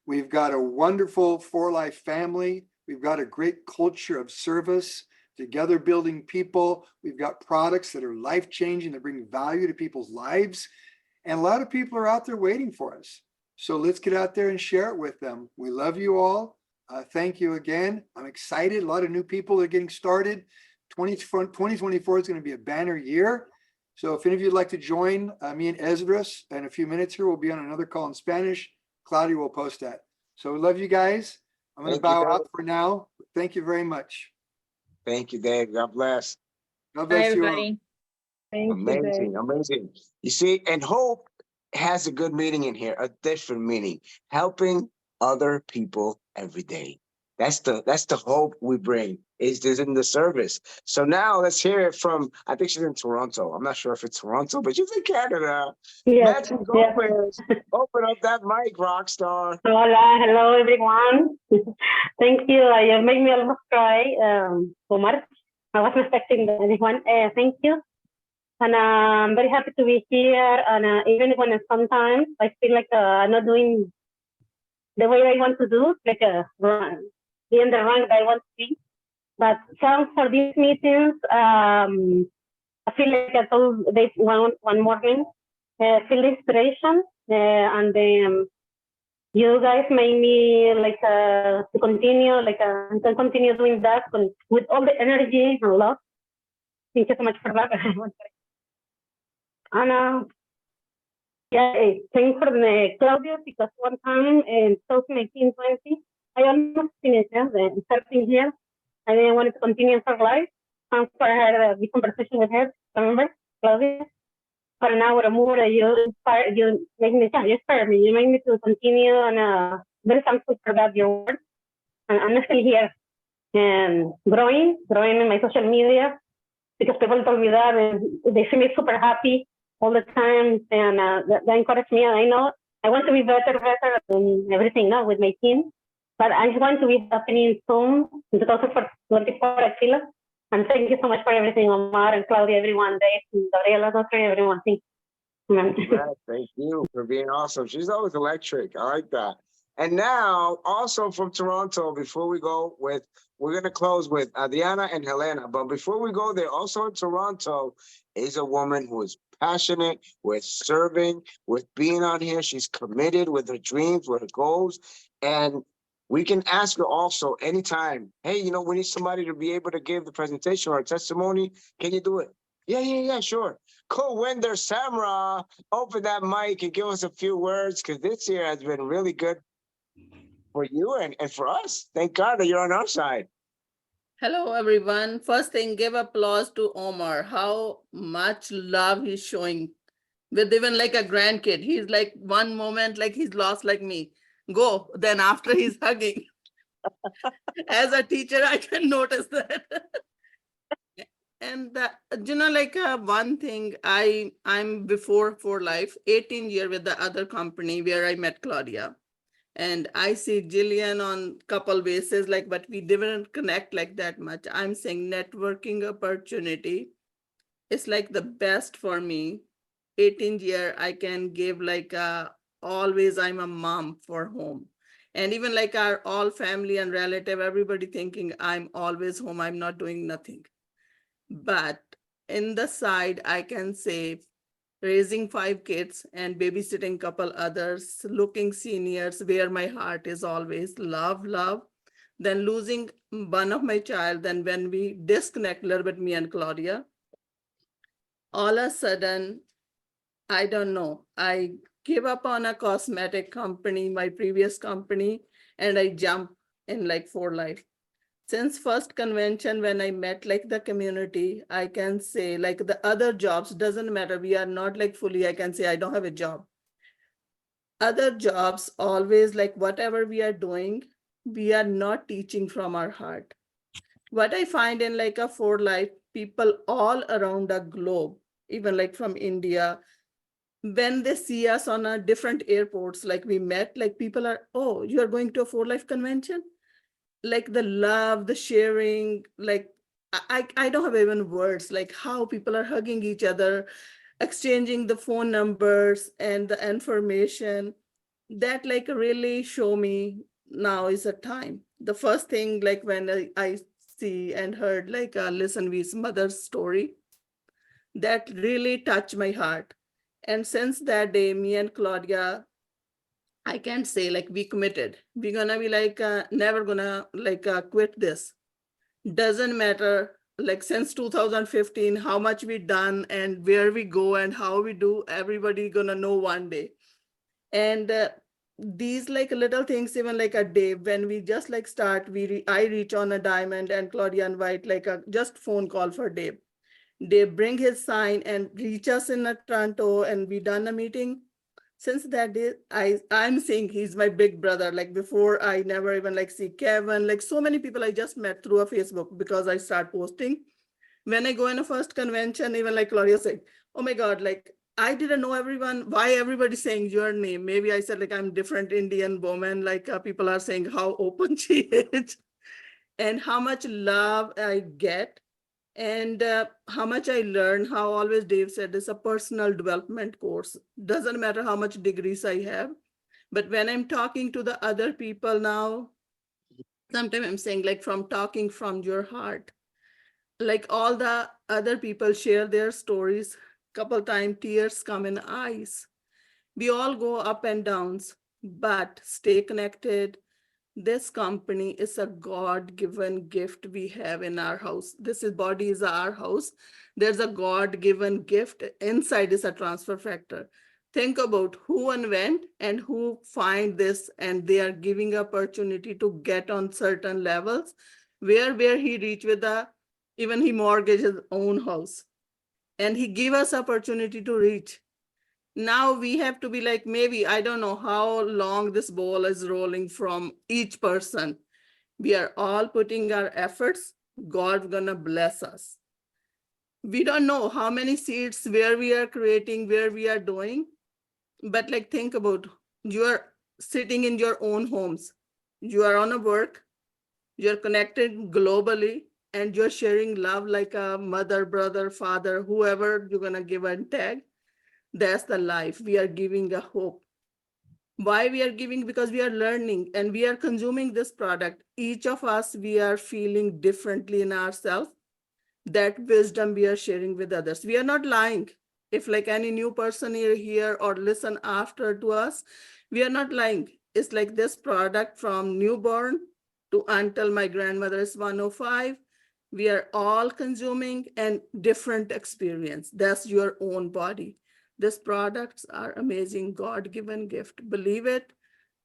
We've got a wonderful For Life family. We've got a great culture of service, together building people. We've got products that are life-changing, that bring value to people's lives. And a lot of people are out there waiting for us. So let's get out there and share it with them. We love you all. Thank you again. I'm excited. A lot of new people are getting started. 2024 is going to be a banner year. So if any of you'd like to join me and Esdras in a few minutes here, we'll be on another call in Spanish. Claudia will post that. So we love you guys. I'm going to bow out for now. Thank you very much. Thank you, Dave. God bless. God bless you all. Amazing, amazing. You see, and hope has a good meaning in here, a different meaning. Helping other people every day. That's the hope we bring, is this in the service. So now let's hear it from, I think she's in Toronto. I'm not sure if it's Toronto, but she's in Canada. Yes, Matthew Gomez, open up that mic, rock star. Hola, hello everyone. Thank you. You made me almost cry, Omar. I wasn't expecting anyone. Thank you. And I'm very happy to be here. And even when sometimes I feel like I'm not doing the way I want to do, like be in the rank that I want to be. But some for these meetings, I feel like I told Dave one morning, feel the inspiration, and you guys made me like to continue, to continue doing that with all the energy and love. Thank you so much for that. And yeah, thanks for Claudia, because one time in 2019-20, I almost finished the 13 years. I didn't want to continue for life. I had a big conversation with her, remember, Claudia? For an hour or more, you make me, you inspire me. You make me to continue, and very thankful for that, your work. And I'm still here and growing in my social media, because people told me that, and they see me super happy all the time, and that encouraged me. And I know I want to be better and everything now with my team. But I want to be happening soon, in 2024, I feel. And thank you so much for everything, Omar and Claudia, everyone, Dave, Gabriela, everyone. Thank you. Thank you for being awesome. She's always electric. I like that. And now, also from Toronto, before we go with, we're going to close with Adriana and Helena. But before we go there, also in Toronto is a woman who is passionate with serving, with being on here. She's committed with her dreams, with her goals. And we can ask her also anytime, hey, you know, we need somebody to be able to give the presentation or a testimony. Can you do it? Yeah, sure. Cool. Winder Samra, open that mic and give us a few words, because this year has been really good for you and for us. Thank God that you're on our side. Hello, everyone. First thing, give applause to Omar. How much love he's showing with even like a grandkid. He's like one moment, like he's lost like me. Go. Then after he's hugging. As a teacher, I can notice that. And you know, like one thing, I'm before for life, 18 years with the other company where I met Claudia. And I see Jillian on couple bases, like, but we didn't connect like that much. I'm saying networking opportunity is like the best for me. 18 year, I can give like always I'm a mom for home. And even like our all family and relative, everybody thinking I'm always home, I'm not doing nothing. But in the side, I can say raising 5 kids and babysitting couple others, looking seniors where my heart is always love, then losing one of my child, then when we disconnect a little bit, me and Claudia, all of a sudden, I don't know, I gave up on a cosmetic company, my previous company, and I jump in like for life. Since first convention, when I met like the community, I can say like the other jobs, doesn't matter. We are not like fully, I can say I don't have a job. Other jobs always like whatever we are doing, we are not teaching from our heart. What I find in like a for life, people all around the globe, even like from India, when they see us on a different airports, like we met, like people are, oh, you are going to a for life convention? Like the love, the sharing, like I don't have even words, like how people are hugging each other, exchanging the phone numbers and the information that like really show me now is a time. The first thing, like when I see and heard like Listen Wee's mother's story, that really touched my heart. And since that day, me and Claudia, I can't say like we committed. We're gonna be like never gonna like quit this. Doesn't matter like since 2015 how much we done and where we go and how we do. Everybody gonna know one day. And these like little things, even like a day when we just like start, I reach on a diamond and Claudia invite like a just phone call for Dave. Dave bring his sign and reach us in Toronto and we done a meeting. Since that day, I'm saying he's my big brother. Like before, I never even like see Kevin, like so many people I just met through a Facebook because I start posting. When I go in a first convention, even like Claudia said, oh my God, like I didn't know everyone, why everybody's saying your name. Maybe I said like I'm different Indian woman, like people are saying how open she is and how much love I get. And how much I learned, how always Dave said, it's a personal development course. Doesn't matter how much degrees I have. But when I'm talking to the other people now, sometimes I'm saying like from talking from your heart, like all the other people share their stories, couple times tears come in eyes. We all go up and downs, but stay connected. This company is a God-given gift we have in our house. This body is our house. There's a God-given gift. Inside is a transfer factor. Think about who invent and who find this, and they are giving opportunity to get on certain levels where he reach with even he mortgaged his own house. And he give us opportunity to reach. Now we have to be like, maybe, I don't know how long this ball is rolling from each person. We are all putting our efforts. God's gonna bless us. We don't know how many seeds, where we are creating, where we are doing. But like, think about, you are sitting in your own homes. You are on a work. You're connected globally and you're sharing love like a mother, brother, father, whoever you're gonna give a tag. That's the life. We are giving a hope. Why we are giving? Because we are learning and we are consuming this product. Each of us, we are feeling differently in ourselves. That wisdom we are sharing with others. We are not lying. If like any new person here or listen after to us, we are not lying. It's like this product from newborn to until my grandmother is 105. We are all consuming and different experience. That's your own body. These products are amazing God-given gift. Believe it.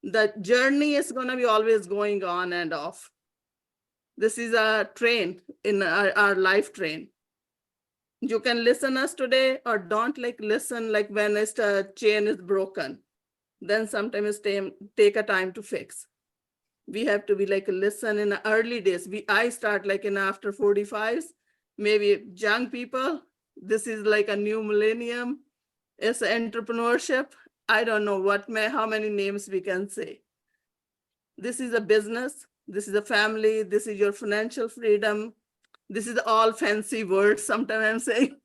The journey is going to be always going on and off. This is a train in our life train. You can listen us today or don't like listen like when it's a chain is broken. Then sometimes take a time to fix. We have to be like listen in the early days. I start like in after 45s, maybe young people. This is like a new millennium. It's entrepreneurship. I don't know how many names we can say. This is a business. This is a family. This is your financial freedom. This is all fancy words sometimes I'm saying,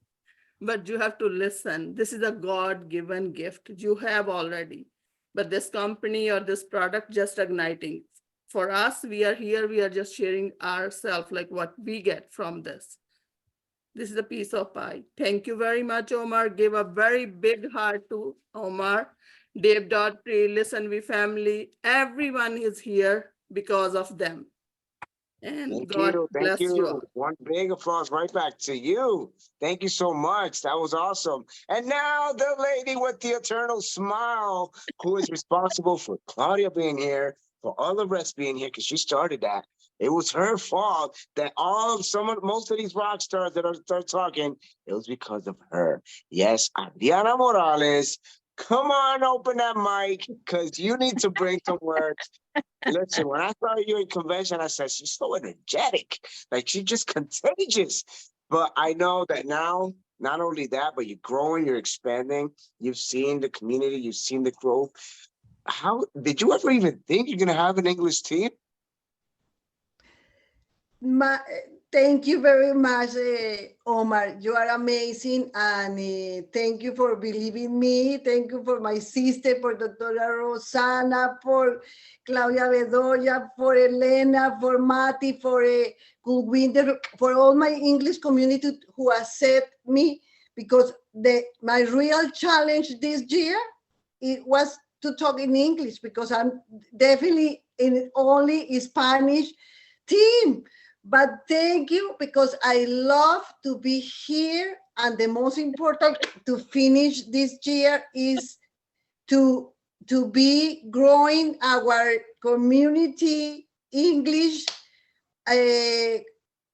but you have to listen. This is a God-given gift you have already, but this company or this product just igniting. For us, we are here, we are just sharing ourselves, like what we get from this. This is a piece of pie. Thank you very much, Omar. Give a very big heart to Omar, Dave Daughtry, Listen We family. Everyone is here because of them. And Thank God you. bless Thank you you. all. One big applause right back to you. Thank you so much. That was awesome. And now the lady with the eternal smile, who is responsible for Claudia being here, for all the rest being here, because she started that. It was her fault that most of these rock stars that are talking, it was because of her. Yes, Adriana Morales. Come on, open that mic, because you need to bring some words. Listen, when I saw you in convention, I said, she's so energetic. Like, she's just contagious. But I know that now, not only that, but you're growing, you're expanding. You've seen the community, you've seen the growth. How did you ever even think you're going to have an English team? Thank you very much, Omar. You are amazing, and thank you for believing me. Thank you for my sister, for Doctora Rosana, for Claudia Bedoya, for Elena, for Mati, for Gulwinder, for all my English community who accept me, because my real challenge this year, it was to talk in English, because I'm definitely in only Spanish team. But thank you, because I love to be here. And the most important to finish this year is to be growing our community English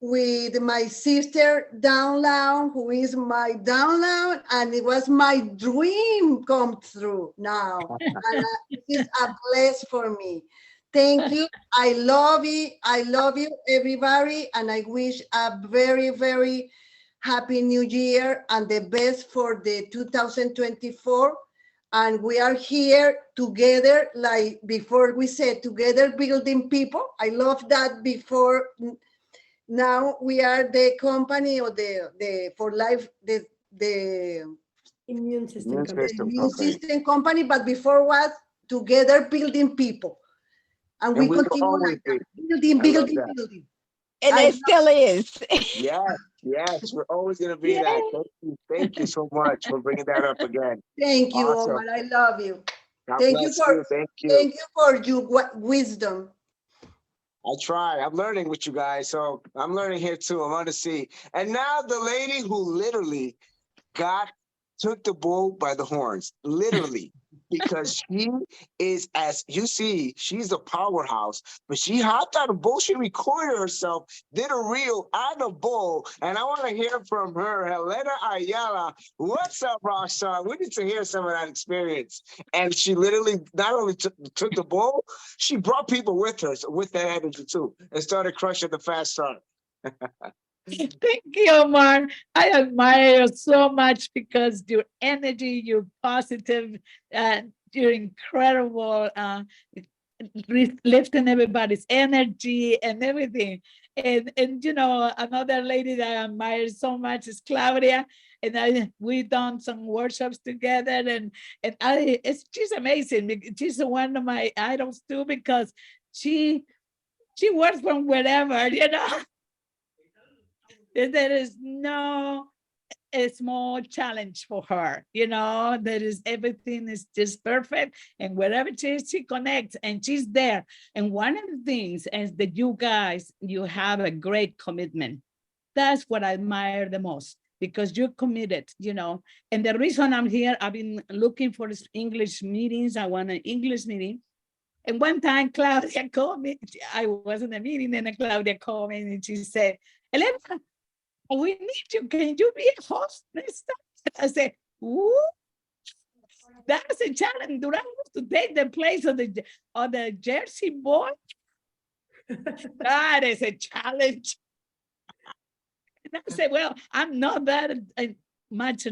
with my sister download, who is my download, and it was my dream come true now. And it is a bless for me. Thank you. I love you. I love you, everybody. And I wish a very, very happy new year and the best for the 2024. And we are here together, like before we said, together building people. I love that before. Now we are the company or the for life, the Immune system immune system company, but before was together building people. And we continue like building. And it still is. Yes, we're always going to be that. Thank you so much for bringing that up again. Thank you, Awesome. Omar. I love you. God Thank you bless for Thank you. Thank you for your wisdom. I try. I'm learning with you guys, so I'm learning here too. I'm on to see. And now the lady who literally took the bull by the horns, literally, because she is, as you see, she's a powerhouse, but she hopped on a bull, she recorded herself, did a reel on a bull, and I want to hear from her, Helena Ayala. What's up, Roxanne? We need to hear some of that experience. And she literally not only took the bull, she brought people with her, with that energy too, and started crushing the fast start. Thank you, Omar. I admire you so much because your energy, you're positive, you're incredible, lifting everybody's energy and everything. And you know, another lady that I admire so much is Claudia. and we done some workshops together, and she's amazing. She's one of my idols too, because she works from wherever, you know. There is no a small challenge for her, you know. There is, everything is just perfect, and wherever she connects, and she's there. And one of the things is that you guys, you have a great commitment. That's what I admire the most, because you're committed, you know. And the reason I'm here, I've been looking for English meetings. I want an English meeting. And one time Claudia called me. I was in a meeting, and Claudia called me and she said, Elena, we need you. Can you be a host next time? I said, ooh, that's a challenge. Do I have to take the place of the Jersey boy? That is a challenge. And I said, well, I'm not that much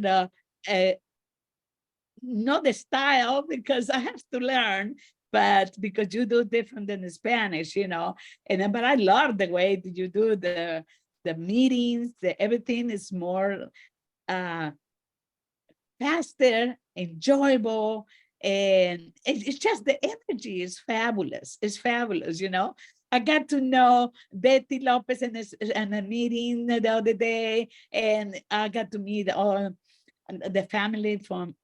not the style, because I have to learn, but because you do different than the Spanish, you know. And but I love the way that you do the meetings. Everything is more faster, enjoyable, and it's just the energy is fabulous. It's fabulous, you know. I got to know Betty Lopez in a meeting the other day, and I got to meet all the family from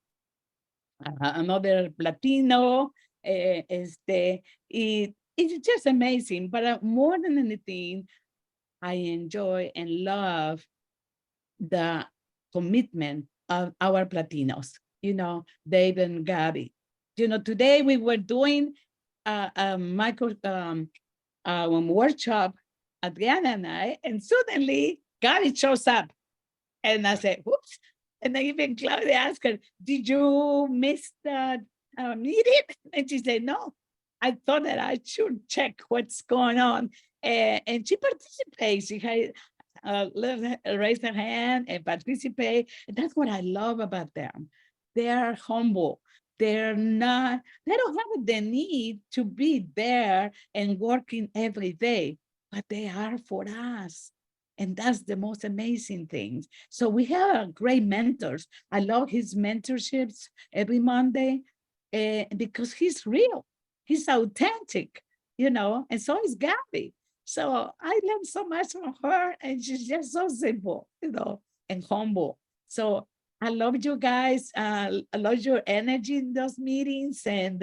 another Latino. It's just amazing. But more than anything, I enjoy and love the commitment of our Latinos, you know, Dave and Gabby. You know, today we were doing a workshop, Adriana and I, and suddenly Gabby shows up. And I said, whoops. And then even Claudia asked her, did you miss the meeting? And she said, no, I thought that I should check what's going on. And she participates. She had raise her hand and participate. And that's what I love about them. They are humble. They don't have the need to be there and working every day, but they are for us. And that's the most amazing thing. So we have great mentors. I love his mentorships every Monday because he's real. He's authentic, you know, and so is Gabby. So I learned so much from her, and she's just so simple, you know, and humble. So I love you guys. I love your energy in those meetings, and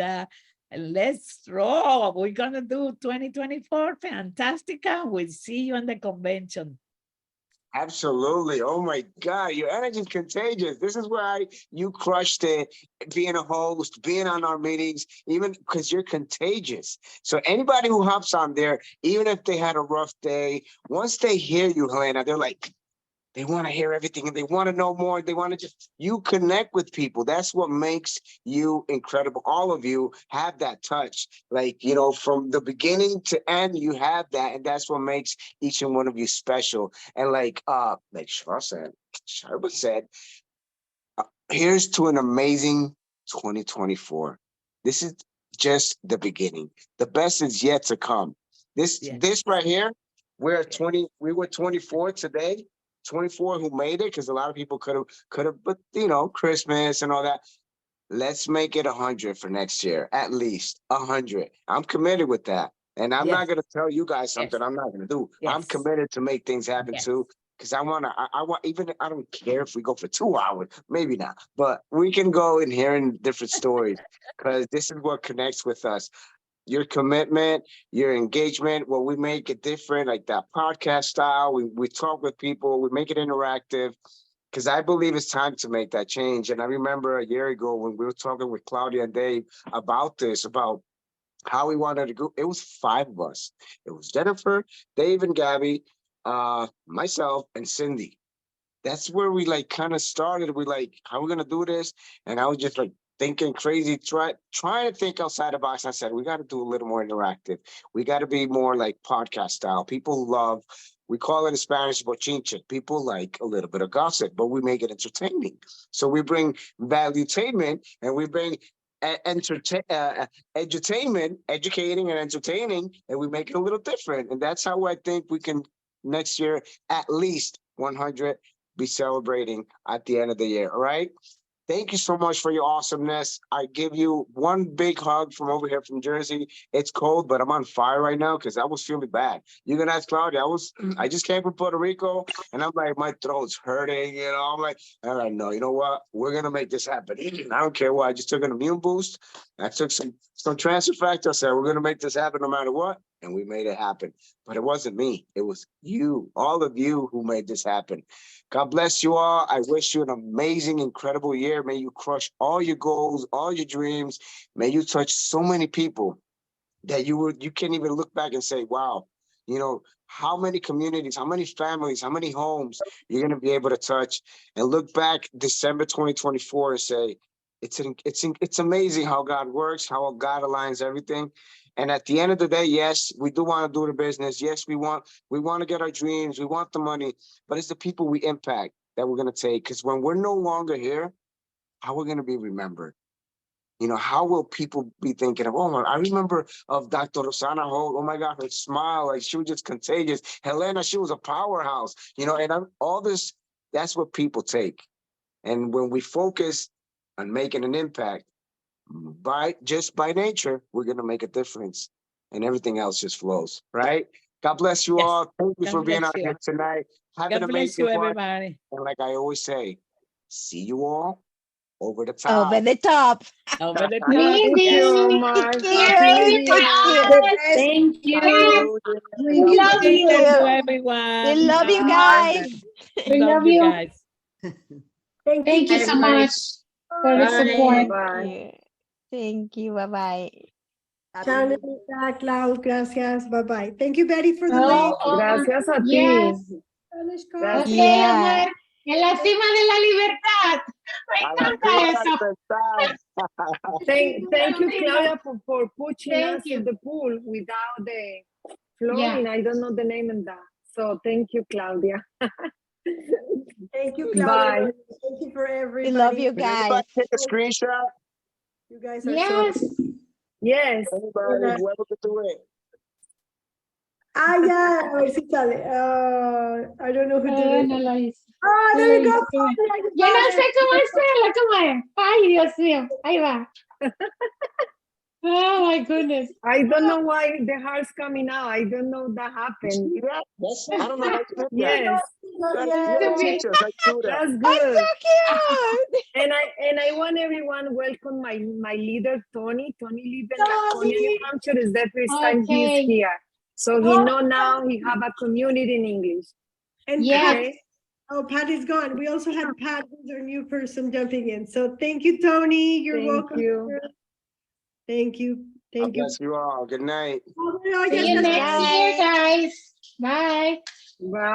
let's roll. We're gonna do 2024 Fantastica. We'll see you in the convention. Absolutely. Oh my God, your energy is contagious. This is why you crushed it, being a host, being on our meetings, even because you're contagious. So anybody who hops on there, even if they had a rough day, once they hear you, Helena, they're like, they want to hear everything and they want to know more. They want to you connect with people. That's what makes you incredible. All of you have that touch. Like, you know, from the beginning to end, you have that. And that's what makes each and one of you special. And like Sharba said, here's to an amazing 2024. This is just the beginning. The best is yet to come. This right here, we were 24 today. 24 who made it, because a lot of people could have, but you know, Christmas and all that. Let's make it 100 for next year, at least 100. I'm committed with that, and I'm not going to tell you guys something I'm not going to do. I'm committed to make things happen too, because I want, even I don't care if we go for 2 hours, maybe not, but we can go in hearing different stories, because this is what connects with us. Your commitment, your engagement, well, we make it different, like that podcast style. We talk with people, we make it interactive, because I believe it's time to make that change. And I remember a year ago when we were talking with Claudia and Dave about this, about how we wanted to go. It was 5 of us. It was Jennifer, Dave and Gabby, myself, and Cindy. That's where we like kind of started. We like, how are we gonna do this? And I was just like, thinking crazy, trying to think outside the box. I said, we got to do a little more interactive. We got to be more like podcast style. People love, we call it in Spanish, bochinche. People like a little bit of gossip, but we make it entertaining. So we bring valuetainment, and we bring edutainment, educating and entertaining, and we make it a little different. And that's how I think we can next year at least 100 be celebrating at the end of the year. All right. Thank you so much for your awesomeness. I give you one big hug from over here from Jersey. It's cold, but I'm on fire right now because I was feeling bad. You can ask Claudia. I just came from Puerto Rico and I'm like, my throat's hurting. You know, I'm like, all right, no, you know what? We're going to make this happen. I don't care what. I just took an immune boost. I took some transfer factor. I said, we're going to make this happen no matter what. And we made it happen. But it wasn't me. It was you, all of you who made this happen. God bless you all. I wish you an amazing, incredible year. May you crush all your goals, all your dreams. May you touch so many people that you can't even look back and say, wow, you know, how many communities, how many families, how many homes you're going to be able to touch, and look back December 2024 and say, it's amazing how God works, how God aligns everything. And at the end of the day, yes, we do want to do the business. Yes, we want to get our dreams. We want the money, but it's the people we impact that we're going to take. Because when we're no longer here, how we're going to be remembered? You know, how will people be thinking of, oh, I remember of Dr. Rosana Holt. Oh my God, her smile, like she was just contagious. Helena, she was a powerhouse, you know, and all this, that's what people take. And when we focus on making an impact, by nature, we're going to make a difference, and everything else just flows, right? God bless you all. Thank you for being out here tonight. Have an amazing one. Everybody. And like I always say, see you all over the top. Over the top. Over the top. Thank you, Omar. Thank you. We love you. Everyone. We love you guys. We love you. guys. Thank you so much for the support. Bye. Thank you. Bye-bye. Chanelita, Clau, gracias. Bye-bye. Thank you, Betty, for the Oh, link. Gracias a ti. Yes. Spanish call. Gracias. Ok, Yeah. Omar, en la cima de la libertad. Me encanta eso. Thank you, Claudia, for pushing Thank us you. to the pool without the flooring. Yeah. I don't know the name of that. So thank you, Claudia. Thank you, Bye. Claudia. Thank you for We everybody. love you Can guys. everybody take a screenshot? You guys are Yes. so. Yes. Everybody, whoever could do it. Ya, a ver si sale. I don't know who did it. No lo hice. Oh, No there lo you go. hice. Yo no sé cómo hacerlo, ¿cómo es? Ay, Dios mío. Ahí va. Oh my goodness. I don't know why the heart's coming out. I don't know that happened. See that? I don't know how to do that. Yes. Yeah, teach us how to do that. That's Oh, good. so cute. And I want everyone welcome my leader Tony. Tony lives in Laconia, New Hampshire. Is the first time Okay. he's here, so he know now he have a community in English. And Yeah. Pat, Patty's gone. We also had Pat, who's our new person jumping in. So thank you, Tony. You're Thank welcome. you. Thank you. God Thank you. bless you all. Good night. Oh, no, See yes, you yes, next year, guys. Bye. Bye.